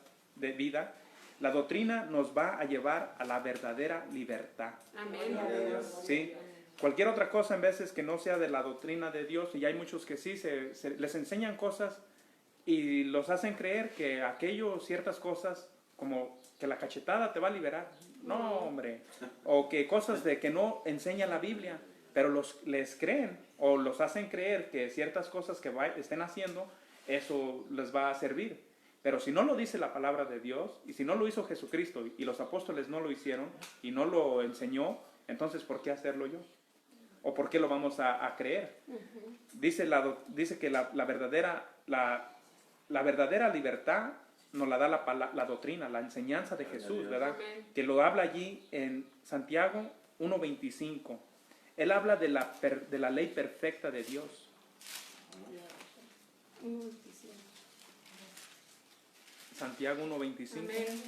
La doctrina nos va a llevar a la verdadera libertad. Amén. ¿Sí? Cualquier otra cosa en veces que no sea de la doctrina de Dios, y hay muchos que sí, les enseñan cosas y los hacen creer que ciertas cosas, como que la cachetada te va a liberar. No, hombre. O que cosas de que no enseña la Biblia, pero les creen o los hacen creer que ciertas cosas que estén haciendo, eso les va a servir. Pero si no lo dice la palabra de Dios, y si no lo hizo Jesucristo, y los apóstoles no lo hicieron, y no lo enseñó, entonces ¿por qué hacerlo yo? ¿O por qué lo vamos a creer? Dice que la verdadera libertad nos la da la doctrina, la enseñanza de Jesús, ¿verdad? Amén. Que lo habla allí en Santiago 1:25. Él habla de la ley perfecta de Dios. Santiago 1:25. Amén.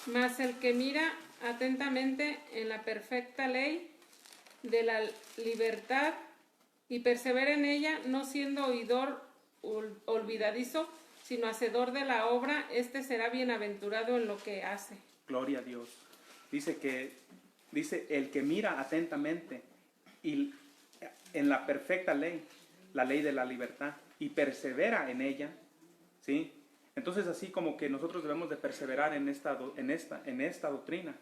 Mas el que mira atentamente en la perfecta ley de la libertad y persevera en ella, no siendo oidor olvidadizo, sino hacedor de la obra, este será bienaventurado en lo que hace. Gloria a Dios. Dice el que mira atentamente y en la perfecta ley, la ley de la libertad, y persevera en ella, ¿sí? Entonces así como que nosotros debemos de perseverar en esta doctrina,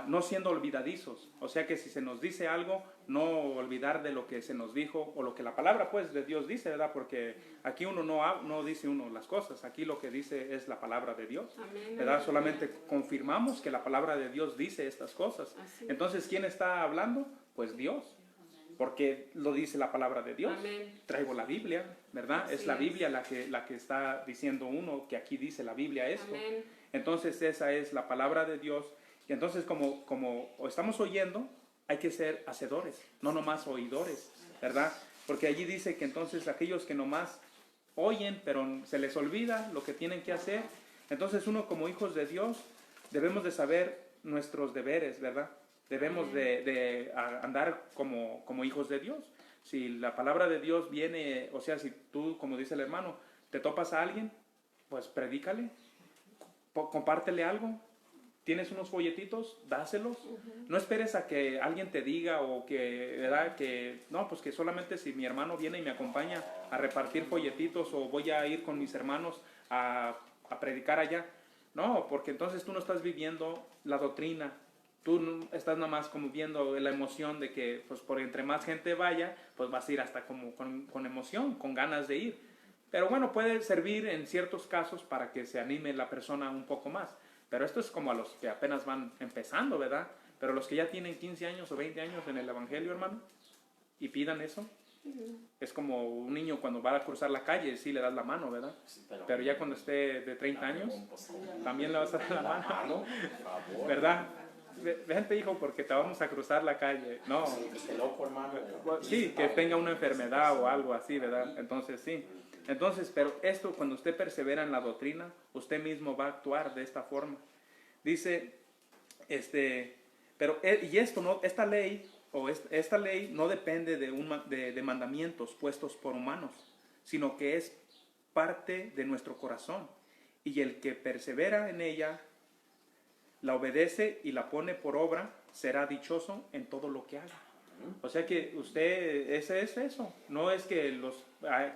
no siendo olvidadizos. O sea que si se nos dice algo, no olvidar de lo que se nos dijo o lo que la palabra pues de Dios dice, ¿verdad? Porque aquí uno no dice uno las cosas, aquí lo que dice es la palabra de Dios, Amén. ¿verdad? Solamente confirmamos que la palabra de Dios dice estas cosas. Así. Entonces, ¿quién está hablando? Pues Dios, porque lo dice la palabra de Dios. Amén. Traigo la Biblia, ¿verdad? Así Es la es. Biblia la que está diciendo uno que aquí dice la Biblia esto. Amén. Entonces esa es la palabra de Dios. Y entonces como estamos oyendo, hay que ser hacedores, no nomás oidores, ¿verdad? Porque allí dice que entonces aquellos que nomás oyen, pero se les olvida lo que tienen que hacer. Entonces uno como hijos de Dios debemos de saber nuestros deberes, ¿verdad? Debemos de andar como hijos de Dios. Si la palabra de Dios viene, o sea, si tú, como dice el hermano, te topas a alguien, pues predícale, compártele algo. Tienes unos folletitos, dáselos. No esperes a que alguien te diga o que, ¿verdad? Que no, pues que solamente si mi hermano viene y me acompaña a repartir folletitos o voy a ir con mis hermanos a predicar allá. No, porque entonces tú no estás viviendo la doctrina. Tú estás nada más como viendo la emoción de que, pues, por entre más gente vaya, pues vas a ir hasta como con emoción, con ganas de ir. Pero bueno, puede servir en ciertos casos para que se anime la persona un poco más. Pero esto es como a los que apenas van empezando, ¿verdad? Pero los que ya tienen 15 años o 20 años en el Evangelio, hermano, y pidan eso, es como un niño cuando va a cruzar la calle, sí le das la mano, ¿verdad? Sí, Pero ya cuando esté de 30 años, pues, también le vas a dar la mano, por favor. ¿verdad? Vente, hijo, porque te vamos a cruzar la calle. No, Sí, que esté loco, hermano. sí, que tenga una enfermedad o algo así, ¿verdad? Entonces, sí. Entonces, pero esto, cuando usted persevera en la doctrina, usted mismo va a actuar de esta forma. Dice, pero, y esto no, esta ley no depende de mandamientos puestos por humanos, sino que es parte de nuestro corazón. Y el que persevera en ella, la obedece y la pone por obra, será dichoso en todo lo que haga. O sea que usted, ese es eso. No es que,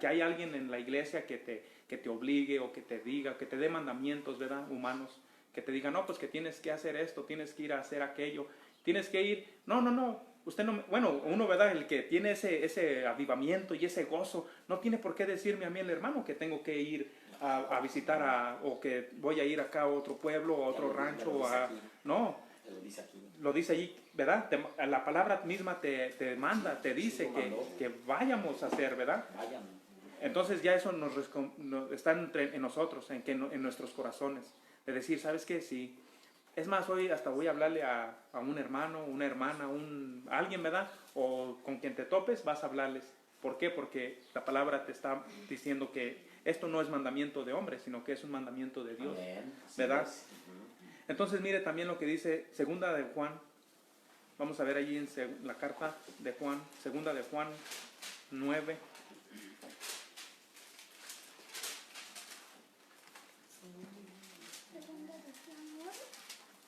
que hay alguien en la iglesia que te obligue o que te diga, que te dé mandamientos, ¿verdad? Humanos, que te digan, no, pues que tienes que hacer esto, tienes que ir a hacer aquello, tienes que ir. No. Usted no, bueno, uno, ¿verdad? El que tiene ese avivamiento y ese gozo, no tiene por qué decirme a mí el hermano que tengo que ir a visitar o que voy a ir acá a otro pueblo o a otro rancho. No, Lo dice aquí. lo dice allí, ¿verdad? La palabra misma te manda, te dice que vayamos a hacer, ¿verdad? Vayan. Entonces ya eso está en nosotros, en nuestros corazones, de decir, ¿sabes qué? Sí. Es más, hoy hasta voy a hablarle a un hermano, una hermana, alguien, ¿verdad? O con quien te topes, vas a hablarles. ¿Por qué? Porque la palabra te está diciendo que esto no es mandamiento de hombre, sino que es un mandamiento de Dios, Amén. Así ¿verdad? es. Entonces mire también lo que dice segunda de Juan. Vamos a ver allí en la carta de Juan, segunda de Juan 9.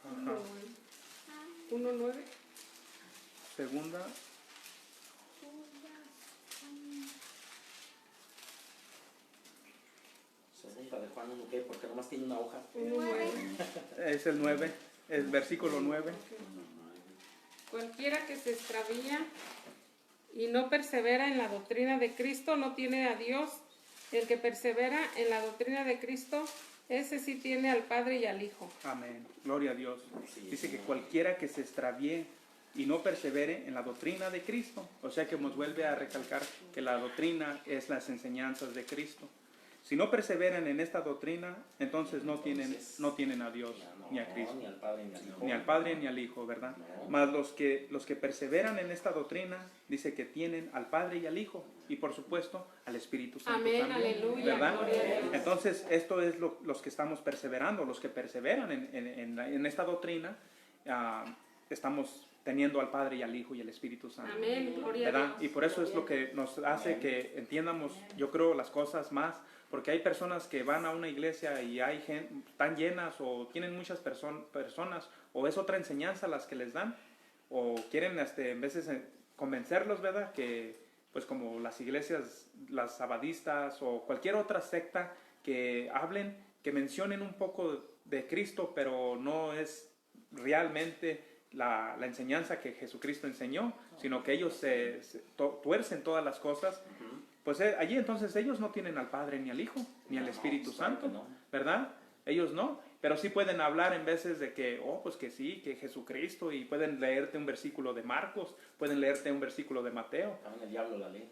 Ajá. 1:9. Segunda, Segunda de Juan 1, ¿qué? Porque nomás tiene una hoja. 1:9. es el 9, el versículo 9. Cualquiera que se extravía y no persevera en la doctrina de Cristo no tiene a Dios. El que persevera en la doctrina de Cristo, ese sí tiene al Padre y al Hijo. Amén. Gloria a Dios. Sí. Dice que cualquiera que se extravíe y no persevere en la doctrina de Cristo. O sea que nos vuelve a recalcar que la doctrina es las enseñanzas de Cristo. Si no perseveran en esta doctrina, entonces no tienen a Dios ni a Cristo. Ni al Padre ni al Hijo. Ni al Padre ni al Hijo, ¿verdad? No. Mas los que perseveran en esta doctrina, dice que tienen al Padre y al Hijo, y por supuesto al Espíritu Santo Amén, también, aleluya, ¿verdad? gloria a Dios. Entonces, esto es los que estamos perseverando, los que perseveran en esta doctrina, estamos teniendo al Padre y al Hijo y al Espíritu Santo. Amén, gloria a ¿Verdad? Dios. Y por eso es lo que nos hace que entiendamos, yo creo, las cosas más, porque hay personas que van a una iglesia y hay gente tan llenas o tienen muchas personas o es otra enseñanza las que les dan o quieren en veces convencerlos, ¿verdad? Que pues como las iglesias, las sabadistas o cualquier otra secta que hablen, que mencionen un poco de Cristo, pero no es realmente la enseñanza que Jesucristo enseñó, sino que ellos tuercen todas las cosas. Pues allí entonces ellos no tienen al Padre ni al Hijo, ni al Espíritu Santo, no. ¿verdad? Ellos no, pero sí pueden hablar en veces de que, pues que sí, que Jesucristo, y pueden leerte un versículo de Marcos, pueden leerte un versículo de Mateo, También el diablo la lee.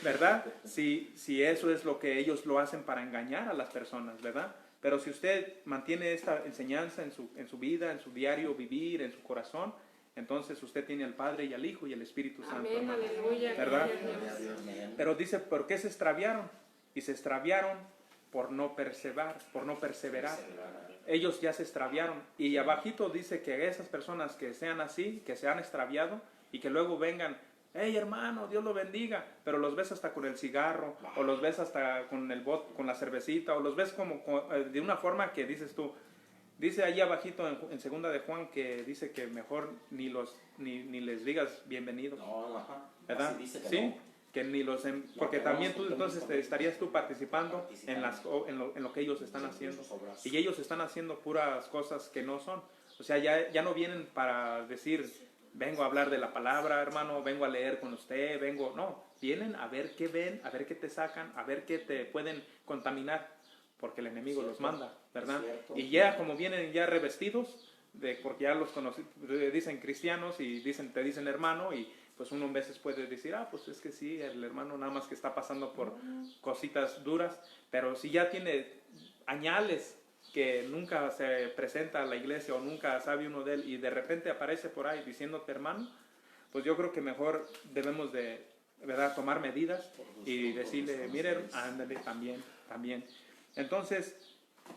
¿verdad? Si eso es lo que ellos lo hacen para engañar a las personas, ¿verdad? Pero si usted mantiene esta enseñanza en su vida, en su diario vivir, en su corazón, entonces usted tiene al Padre y al Hijo y al Espíritu Santo, Amén, hermano. aleluya, ¿Verdad? gloria a Dios. Amén. Pero dice, ¿por qué se extraviaron? Y se extraviaron por no perseverar. Ellos ya se extraviaron. Y abajito dice que esas personas que sean así, que se han extraviado y que luego vengan, hey hermano, Dios lo bendiga, pero los ves hasta con el cigarro, o los ves hasta con el con la cervecita, o los ves como de una forma que dices tú. Dice allí abajito en segunda de Juan que dice que mejor ni les digas bienvenido, No, ajá. ¿verdad? Así dice que Sí, no. que ni porque No, también no, entonces estarías tú participando Participando. en lo que ellos están haciendo. sus obras. Y ellos están haciendo puras cosas que no son. O sea, ya no vienen para decir, vengo a hablar de la palabra, hermano, vengo a leer con usted, no, vienen a ver qué ven, a ver qué te sacan, a ver qué te pueden contaminar, porque el enemigo los manda, ¿verdad? Cierto. Y ya como vienen ya revestidos, porque ya los dicen cristianos y te dicen hermano, y pues uno a veces puede decir, pues es que sí, el hermano nada más que está pasando por cositas duras, pero si ya tiene añales que nunca se presenta a la iglesia o nunca sabe uno de él y de repente aparece por ahí diciéndote hermano, pues yo creo que mejor debemos de, ¿verdad?, tomar medidas y decirle, mire, ándale, también. Entonces,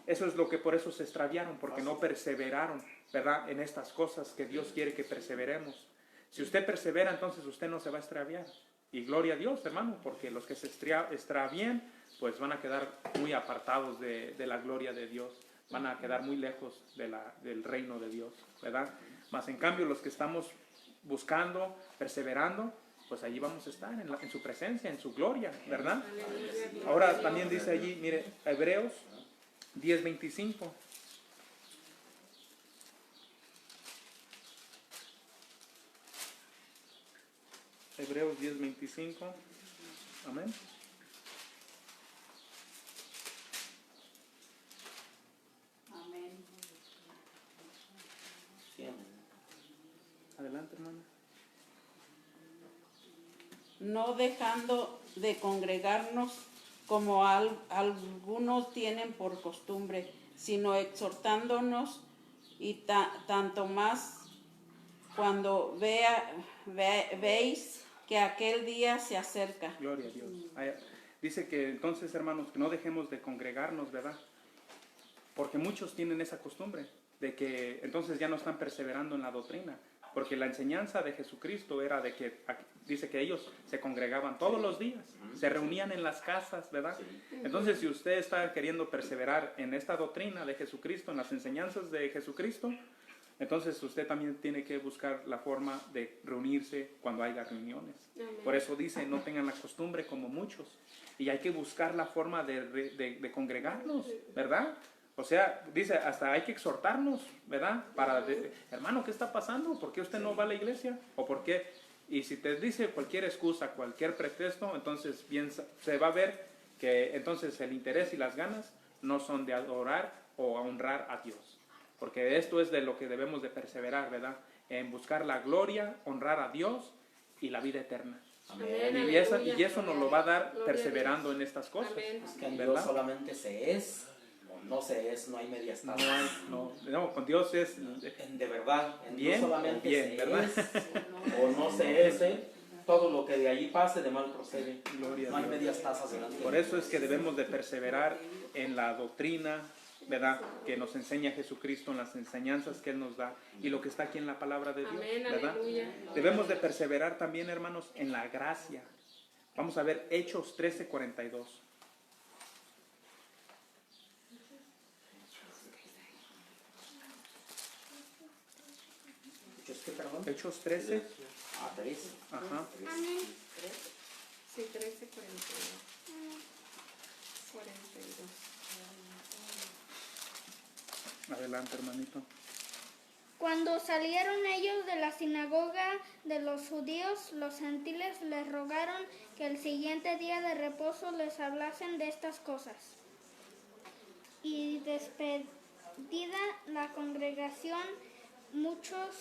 eso es lo que por eso se extraviaron, porque no perseveraron, ¿verdad?, en estas cosas que Dios quiere que perseveremos. Si usted persevera, entonces usted no se va a extraviar. Y gloria a Dios, hermano, porque los que se extravían, pues van a quedar muy apartados de la gloria de Dios, van a quedar muy lejos del reino de Dios, ¿verdad? Mas en cambio los que estamos buscando, perseverando, pues allí vamos a estar en su presencia, en su gloria, ¿verdad? Ahora también dice allí, mire, Hebreos 10:25. Hebreos 10:25. Amén. Amén. Sí, amén. Adelante, hermana. No dejando de congregarnos como algunos tienen por costumbre, sino exhortándonos y tanto más cuando veis que aquel día se acerca. Gloria a Dios. Dice que entonces, hermanos, que no dejemos de congregarnos, ¿verdad? Porque muchos tienen esa costumbre de que entonces ya no están perseverando en la doctrina. Porque la enseñanza de Jesucristo era de que, dice que ellos se congregaban todos los días, se reunían en las casas, ¿verdad? Entonces, si usted está queriendo perseverar en esta doctrina de Jesucristo, en las enseñanzas de Jesucristo, entonces usted también tiene que buscar la forma de reunirse cuando haya reuniones. Por eso dice, no tengan la costumbre como muchos. Y hay que buscar la forma de congregarnos, ¿verdad? O sea, dice, hasta hay que exhortarnos, ¿verdad? Hermano, ¿qué está pasando? ¿Por qué usted no va a la iglesia? ¿O por qué? Y si te dice cualquier excusa, cualquier pretexto, entonces bien se va a ver que entonces el interés y las ganas no son de adorar o honrar a Dios. Porque esto es de lo que debemos de perseverar, ¿verdad? En buscar la gloria, honrar a Dios y la vida eterna. Amén, Y eso nos lo va a dar Gloria perseverando en estas cosas. Amén. Es que en Dios ¿Verdad? solamente se es, o no se es, no hay medias No, tablas. no, con Dios es De verdad, en bien, Dios solamente bien, se ¿verdad? es, o no se es, todo lo que de allí pase de mal procede. Gloria a No hay Dios. medias tazas delante de Por Dios. eso es que debemos de perseverar en la doctrina, ¿verdad? Que nos enseña Jesucristo, en las enseñanzas que Él nos da y lo que está aquí en la palabra de Dios, Amén, ¿verdad? aleluya. Debemos de perseverar también, hermanos, en la gracia. Vamos a ver Hechos 13:42. ¿Es que, perdón? Hechos 13, Ah, 13. ajá. Amén. Sí, 13, 42. 42. Adelante, hermanito. Cuando salieron ellos de la sinagoga de los judíos, los gentiles les rogaron que el siguiente día de reposo les hablasen de estas cosas. Y despedida la congregación, muchos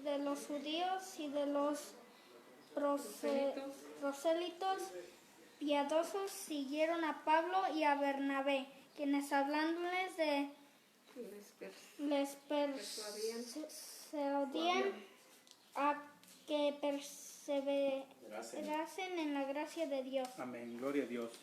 de los judíos y de los prosélitos piadosos siguieron a Pablo y a Bernabé, quienes hablándoles de les persuadían a que perseverasen en la gracia de Dios. Amén, gloria a Dios.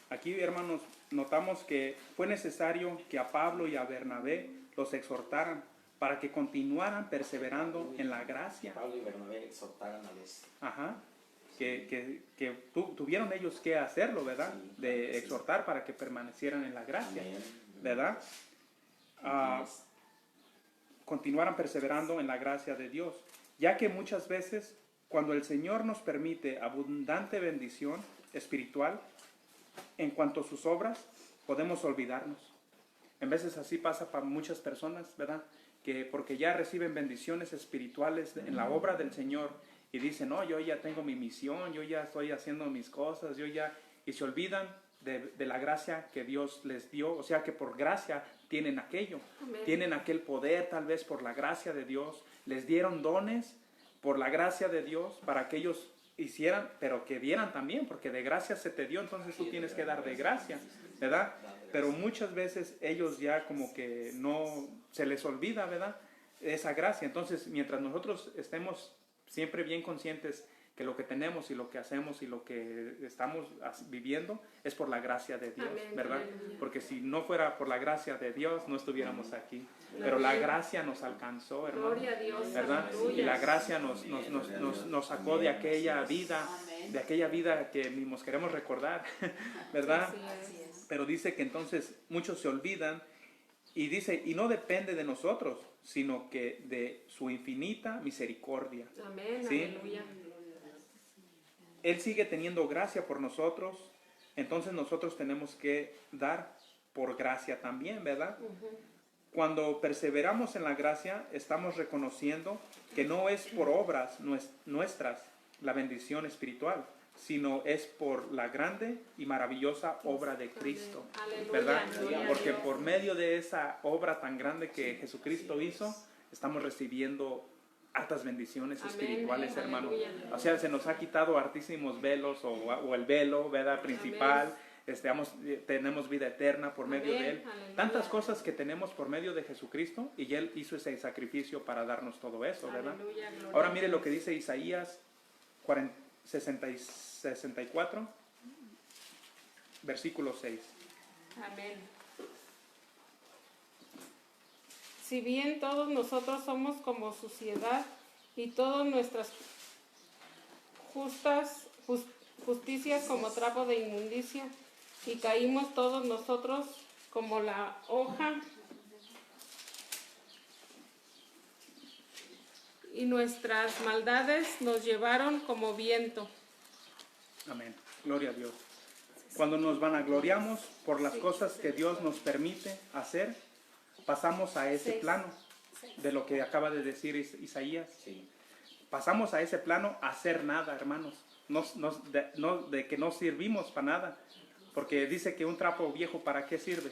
Aquí, hermanos, notamos que fue necesario que a Pablo y a Bernabé los exhortaran para que continuaran perseverando en la gracia. Pablo y Bernabé exhortaran a los... Ajá. Que tuvieron ellos que hacerlo, ¿verdad? Sí, De claro que sí. exhortar para que permanecieran en la gracia, Amén. ¿verdad? Continuaran perseverando en la gracia de Dios, ya que muchas veces cuando el Señor nos permite abundante bendición espiritual en cuanto a sus obras, podemos olvidarnos. En veces así pasa para muchas personas, ¿verdad? Que porque ya reciben bendiciones espirituales en la obra del Señor y dicen, no, yo ya tengo mi misión, yo ya estoy haciendo mis cosas, y se olvidan de la gracia que Dios les dio, o sea que por gracia tienen aquello, Amén. tienen aquel poder tal vez por la gracia de Dios, les dieron dones por la gracia de Dios para que ellos hicieran, pero que dieran también, porque de gracia se te dio, entonces tú tienes que dar de gracia, ¿verdad? Pero muchas veces ellos ya como que no, se les olvida, ¿verdad? Esa gracia. Entonces, mientras nosotros estemos siempre bien conscientes que lo que tenemos y lo que hacemos y lo que estamos viviendo es por la gracia de Dios, Amén, ¿verdad? aleluya. Porque si no fuera por la gracia de Dios, no estuviéramos aquí. Pero la gracia nos alcanzó, hermano. Gloria a Dios. ¿Verdad? Aleluya. Y la gracia nos sacó de aquella vida, que ni nos queremos recordar, ¿verdad? Así es. Pero dice que entonces muchos se olvidan Y dice, y no depende de nosotros, sino que de su infinita misericordia. Amén, ¿Sí? aleluya. Él sigue teniendo gracia por nosotros, entonces nosotros tenemos que dar por gracia también, ¿verdad? Cuando perseveramos en la gracia, estamos reconociendo que no es por obras nuestras la bendición espiritual, sino es por la grande y maravillosa obra de Cristo, Aleluya, ¿verdad? gloria a Porque Dios. por medio de esa obra tan grande que Jesucristo hizo, estamos recibiendo hartas bendiciones Amén, espirituales, hermano. aleluya. O sea, se nos ha quitado hartísimos velos o el velo, ¿verdad? Principal. Tenemos vida eterna por medio Amén, de Él. aleluya. Tantas cosas que tenemos por medio de Jesucristo y Él hizo ese sacrificio para darnos todo eso, ¿verdad? Aleluya, gloria Ahora a mire Dios. lo que dice Isaías 64, versículo 6. Amén. Si bien todos nosotros somos como suciedad y todas nuestras justicias como trapo de inmundicia, y caímos todos nosotros como la hoja, y nuestras maldades nos llevaron como viento. Amén. Gloria a Dios. Cuando nos vanagloriamos por las cosas que Dios nos permite hacer, pasamos a ese plano de lo que acaba de decir Isaías. Sí. Pasamos a ese plano a hacer nada, hermanos. De que no servimos para nada. Porque dice que un trapo viejo, ¿para qué sirve?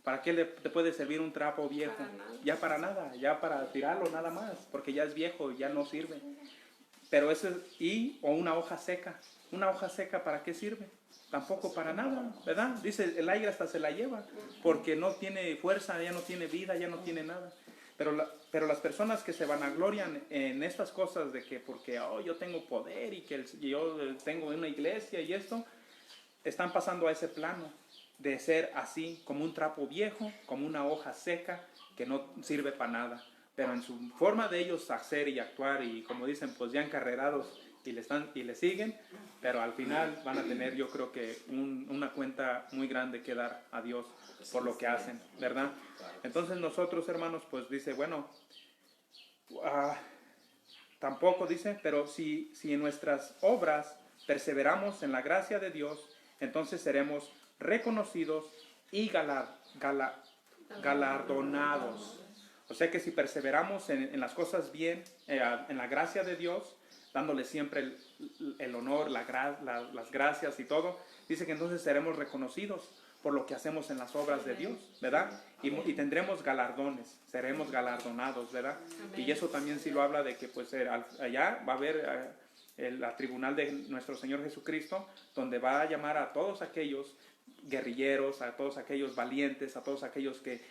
¿Para qué te puede servir un trapo viejo? Para nada. Ya para nada, ya para tirarlo nada más, porque ya es viejo, ya no sirve. Pero eso o una hoja seca. ¿Una hoja seca para qué sirve? Tampoco para nada, ¿verdad? Dice, el aire hasta se la lleva, porque no tiene fuerza, ya no tiene vida, ya no tiene nada. Pero las personas que se vanaglorian en estas cosas de que porque yo tengo poder y que yo tengo una iglesia y esto, están pasando a ese plano de ser así, como un trapo viejo, como una hoja seca que no sirve para nada. Pero en su forma de ellos hacer y actuar, y como dicen, pues ya encarrerados y le siguen, pero al final van a tener, yo creo que una cuenta muy grande que dar a Dios por lo que hacen, ¿verdad? Entonces nosotros, hermanos, pues dice, bueno, tampoco dice, pero si en nuestras obras perseveramos en la gracia de Dios, entonces seremos reconocidos y galardonados. O sea que si perseveramos en las cosas bien, en la gracia de Dios, dándole siempre el honor, las gracias y todo, dice que entonces seremos reconocidos por lo que hacemos en las obras de Dios, ¿verdad? Y tendremos galardones, seremos galardonados, ¿verdad? Amén. Y eso también sí lo habla de que pues allá va a haber la tribunal de nuestro Señor Jesucristo, donde va a llamar a todos aquellos guerrilleros, a todos aquellos valientes, a todos aquellos que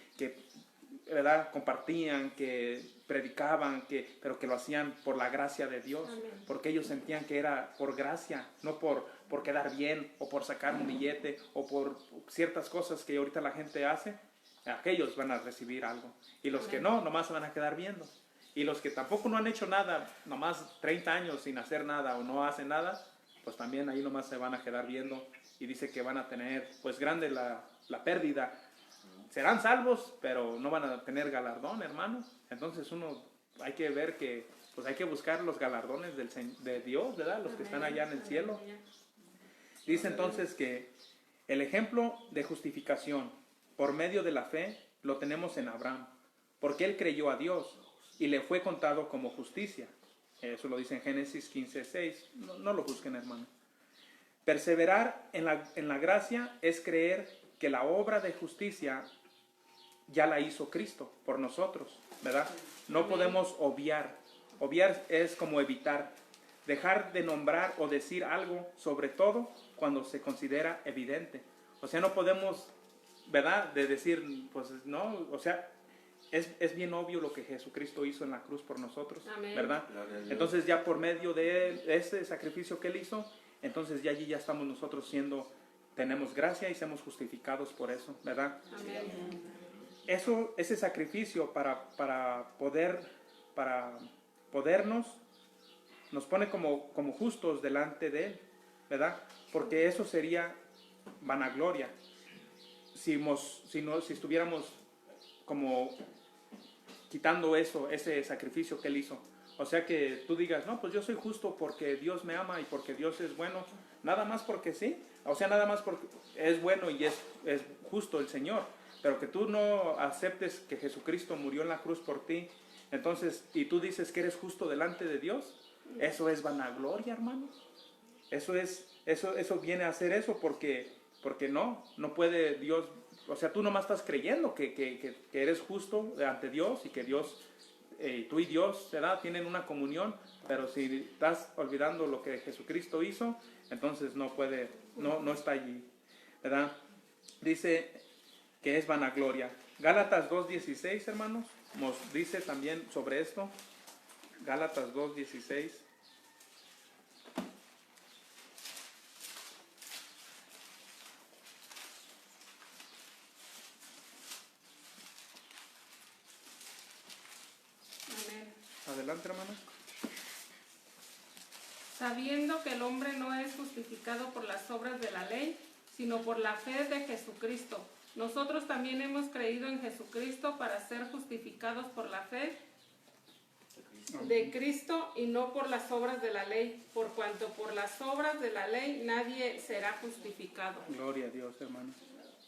¿verdad? Compartían, que predicaban, pero que lo hacían por la gracia de Dios. Amén. Porque ellos sentían que era por gracia, no por quedar bien o por sacar un billete o por ciertas cosas que ahorita la gente hace. Aquellos van a recibir algo. Y los que no, nomás se van a quedar viendo. Y los que tampoco no han hecho nada, nomás 30 años sin hacer nada o no hacen nada, pues también ahí nomás se van a quedar viendo. Y dice que van a tener pues grande la pérdida. Serán salvos, pero no van a tener galardón, hermanos. Entonces hay que ver que pues hay que buscar los galardones de Dios, ¿verdad? Los que están allá en el cielo. Dice entonces que el ejemplo de justificación por medio de la fe lo tenemos en Abraham, porque él creyó a Dios y le fue contado como justicia. Eso lo dice en Génesis 15:6. No lo busquen, hermano. Perseverar en la gracia es creer que la obra de justicia ya la hizo Cristo por nosotros, ¿verdad? No podemos obviar. Obviar es como evitar, dejar de nombrar o decir algo, sobre todo cuando se considera evidente. O sea, no podemos, ¿verdad? De decir, pues no, o sea, es bien obvio lo que Jesucristo hizo en la cruz por nosotros, Amén. ¿verdad? Entonces ya por medio de ese sacrificio que Él hizo, entonces ya allí ya estamos nosotros tenemos gracia y somos justificados por eso, ¿verdad? Amén. Ese sacrificio para podernos, nos pone como justos delante de Él, ¿verdad? Porque eso sería vanagloria. Si estuviéramos como quitando eso, ese sacrificio que Él hizo. O sea que tú digas, no, pues yo soy justo porque Dios me ama y porque Dios es bueno, nada más porque sí, o sea, nada más porque es bueno y es justo el Señor, pero que tú no aceptes que Jesucristo murió en la cruz por ti, entonces, y tú dices que eres justo delante de Dios, eso es vanagloria, hermano. Eso viene a ser eso porque no puede Dios, o sea, tú nomás estás creyendo que eres justo ante Dios y que Dios, tú y Dios, ¿verdad?, tienen una comunión, pero si estás olvidando lo que Jesucristo hizo, entonces no puede, no está allí, ¿verdad? Dice que es vanagloria. Gálatas 2:16, hermanos, nos dice también sobre esto. Gálatas 2:16. Amén. Adelante, hermana. Sabiendo que el hombre no es justificado por las obras de la ley, sino por la fe de Jesucristo. Nosotros también hemos creído en Jesucristo para ser justificados por la fe de Cristo y no por las obras de la ley, por cuanto por las obras de la ley nadie será justificado. Gloria a Dios, hermano.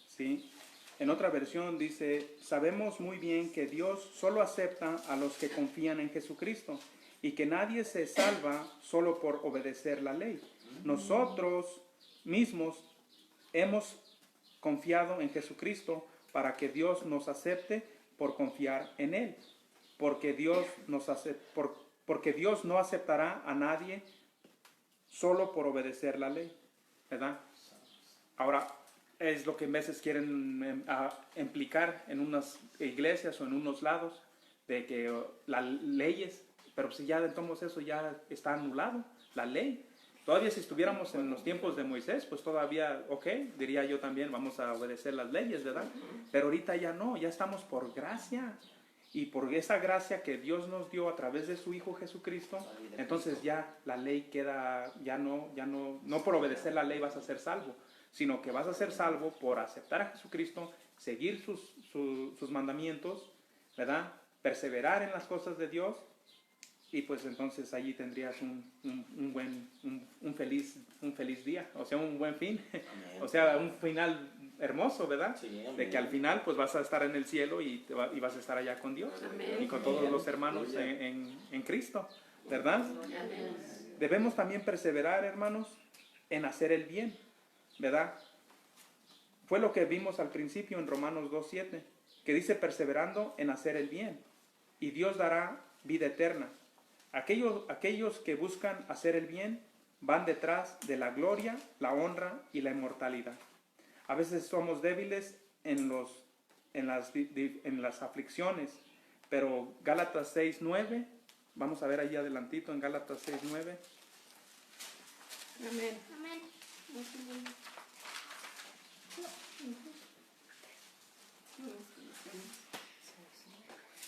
Sí. En otra versión dice, sabemos muy bien que Dios solo acepta a los que confían en Jesucristo y que nadie se salva solo por obedecer la ley. Nosotros mismos hemos confiado en Jesucristo para que Dios nos acepte por confiar en Él. Porque Dios no aceptará a nadie solo por obedecer la ley, ¿verdad? Ahora, es lo que a veces quieren implicar en unas iglesias o en unos lados, de que las leyes, pero si ya de todos eso ya está anulado, la ley. Todavía si estuviéramos en los tiempos de Moisés, pues todavía, ok, diría yo también, vamos a obedecer las leyes, ¿verdad? Pero ahorita ya no, ya estamos por gracia. Y por esa gracia que Dios nos dio a través de su Hijo Jesucristo, entonces ya la ley queda, no por obedecer la ley vas a ser salvo, sino que vas a ser salvo por aceptar a Jesucristo, seguir sus mandamientos, ¿verdad? Perseverar en las cosas de Dios, y pues entonces allí tendrías un feliz día, o sea, un buen fin, o sea, un final hermoso, ¿verdad? Sí, de que al final pues vas a estar en el cielo y vas a estar allá con Dios. Amén. Y con todos los hermanos en Cristo, ¿verdad? Debemos también perseverar, hermanos, en hacer el bien, ¿verdad? Fue lo que vimos al principio en Romanos 2:7, que dice perseverando en hacer el bien, y Dios dará vida eterna. Aquellos que buscan hacer el bien van detrás de la gloria, la honra y la inmortalidad. A veces somos débiles en las aflicciones, pero Gálatas 6:9, vamos a ver allí adelantito en Gálatas 6:9. Amén. Amén.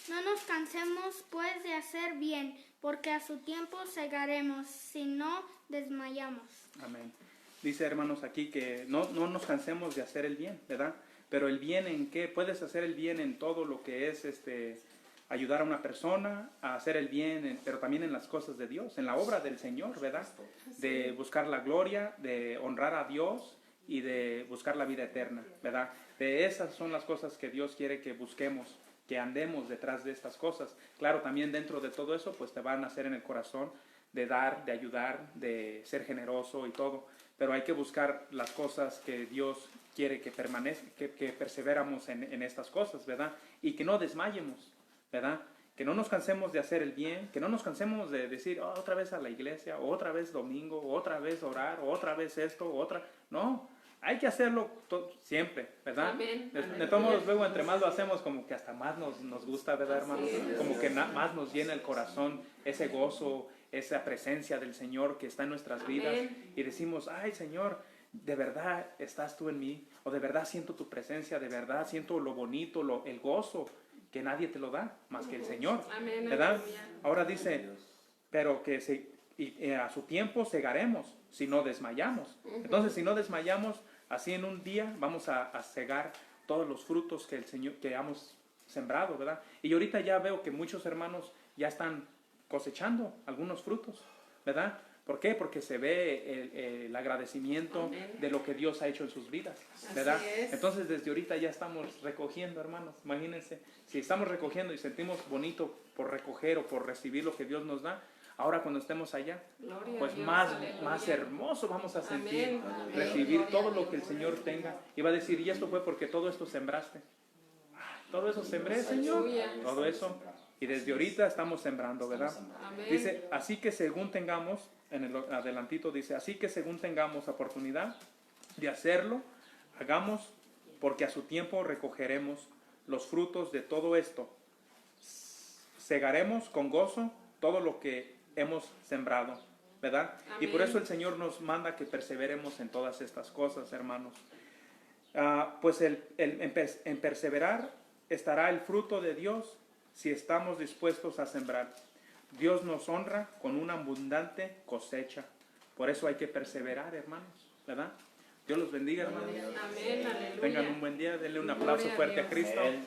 No nos cansemos pues de hacer bien, porque a su tiempo segaremos, si no desmayamos. Amén. Dice, hermanos, aquí que no nos cansemos de hacer el bien, ¿verdad? Pero el bien en qué? Puedes hacer el bien en todo lo que es ayudar a una persona, a hacer el bien, pero también en las cosas de Dios, en la obra del Señor, ¿verdad? De buscar la gloria, de honrar a Dios y de buscar la vida eterna, ¿verdad? De esas son las cosas que Dios quiere que busquemos, que andemos detrás de estas cosas. Claro, también dentro de todo eso, pues te van a hacer en el corazón de dar, de ayudar, de ser generoso y todo. Pero hay que buscar las cosas que Dios quiere que permanezca, que perseveramos en estas cosas, ¿verdad? Y que no desmayemos, ¿verdad? Que no nos cansemos de hacer el bien, que no nos cansemos de decir otra vez a la iglesia, otra vez domingo, otra vez orar, otra vez esto, otra. No, hay que hacerlo siempre, ¿verdad? Amén. De todos modos, luego entre más lo hacemos, como que hasta más nos gusta, ¿verdad, hermano? Como que más nos llena el corazón ese gozo, esa presencia del Señor que está en nuestras vidas. Y decimos, ay, Señor, de verdad estás tú en mí, o de verdad siento tu presencia, de verdad siento lo bonito, el gozo, que nadie te lo da, más que el Señor, Amén. ¿verdad? Ahora dice, pero que a su tiempo segaremos, si no desmayamos. Entonces, si no desmayamos, así en un día vamos a cegar todos los frutos que el Señor, que hemos sembrado, ¿verdad? Y ahorita ya veo que muchos hermanos ya están cosechando algunos frutos, ¿verdad? ¿Por qué? Porque se ve el agradecimiento de lo que Dios ha hecho en sus vidas, ¿verdad? Así es. Entonces desde ahorita ya estamos recogiendo, hermanos. Imagínense, si estamos recogiendo y sentimos bonito por recoger o por recibir lo que Dios nos da, ahora cuando estemos allá, Gloria a pues Dios, más aleluya. hermoso vamos a sentir, Amén. recibir todo lo que el Señor tenga. Y va a decir, y esto fue porque todo esto sembraste. Todo eso sembré, Señor. Aleluya. Todo eso. Y desde ahorita estamos sembrando, ¿verdad? Amén. Dice, así que según tengamos, en el adelantito dice, así que según tengamos oportunidad de hacerlo, hagamos, porque a su tiempo recogeremos los frutos de todo esto. Segaremos con gozo todo lo que hemos sembrado, ¿verdad? Y por Amén. eso el Señor nos manda que perseveremos en todas estas cosas, hermanos. Pues en perseverar estará el fruto de Dios si estamos dispuestos a sembrar. Dios nos honra con una abundante cosecha. Por eso hay que perseverar, hermanos, ¿verdad? Dios los bendiga, hermanos. Amén, aleluya. Tengan un buen día. Denle un aplauso Gloria a fuerte a Dios. Cristo. Amén.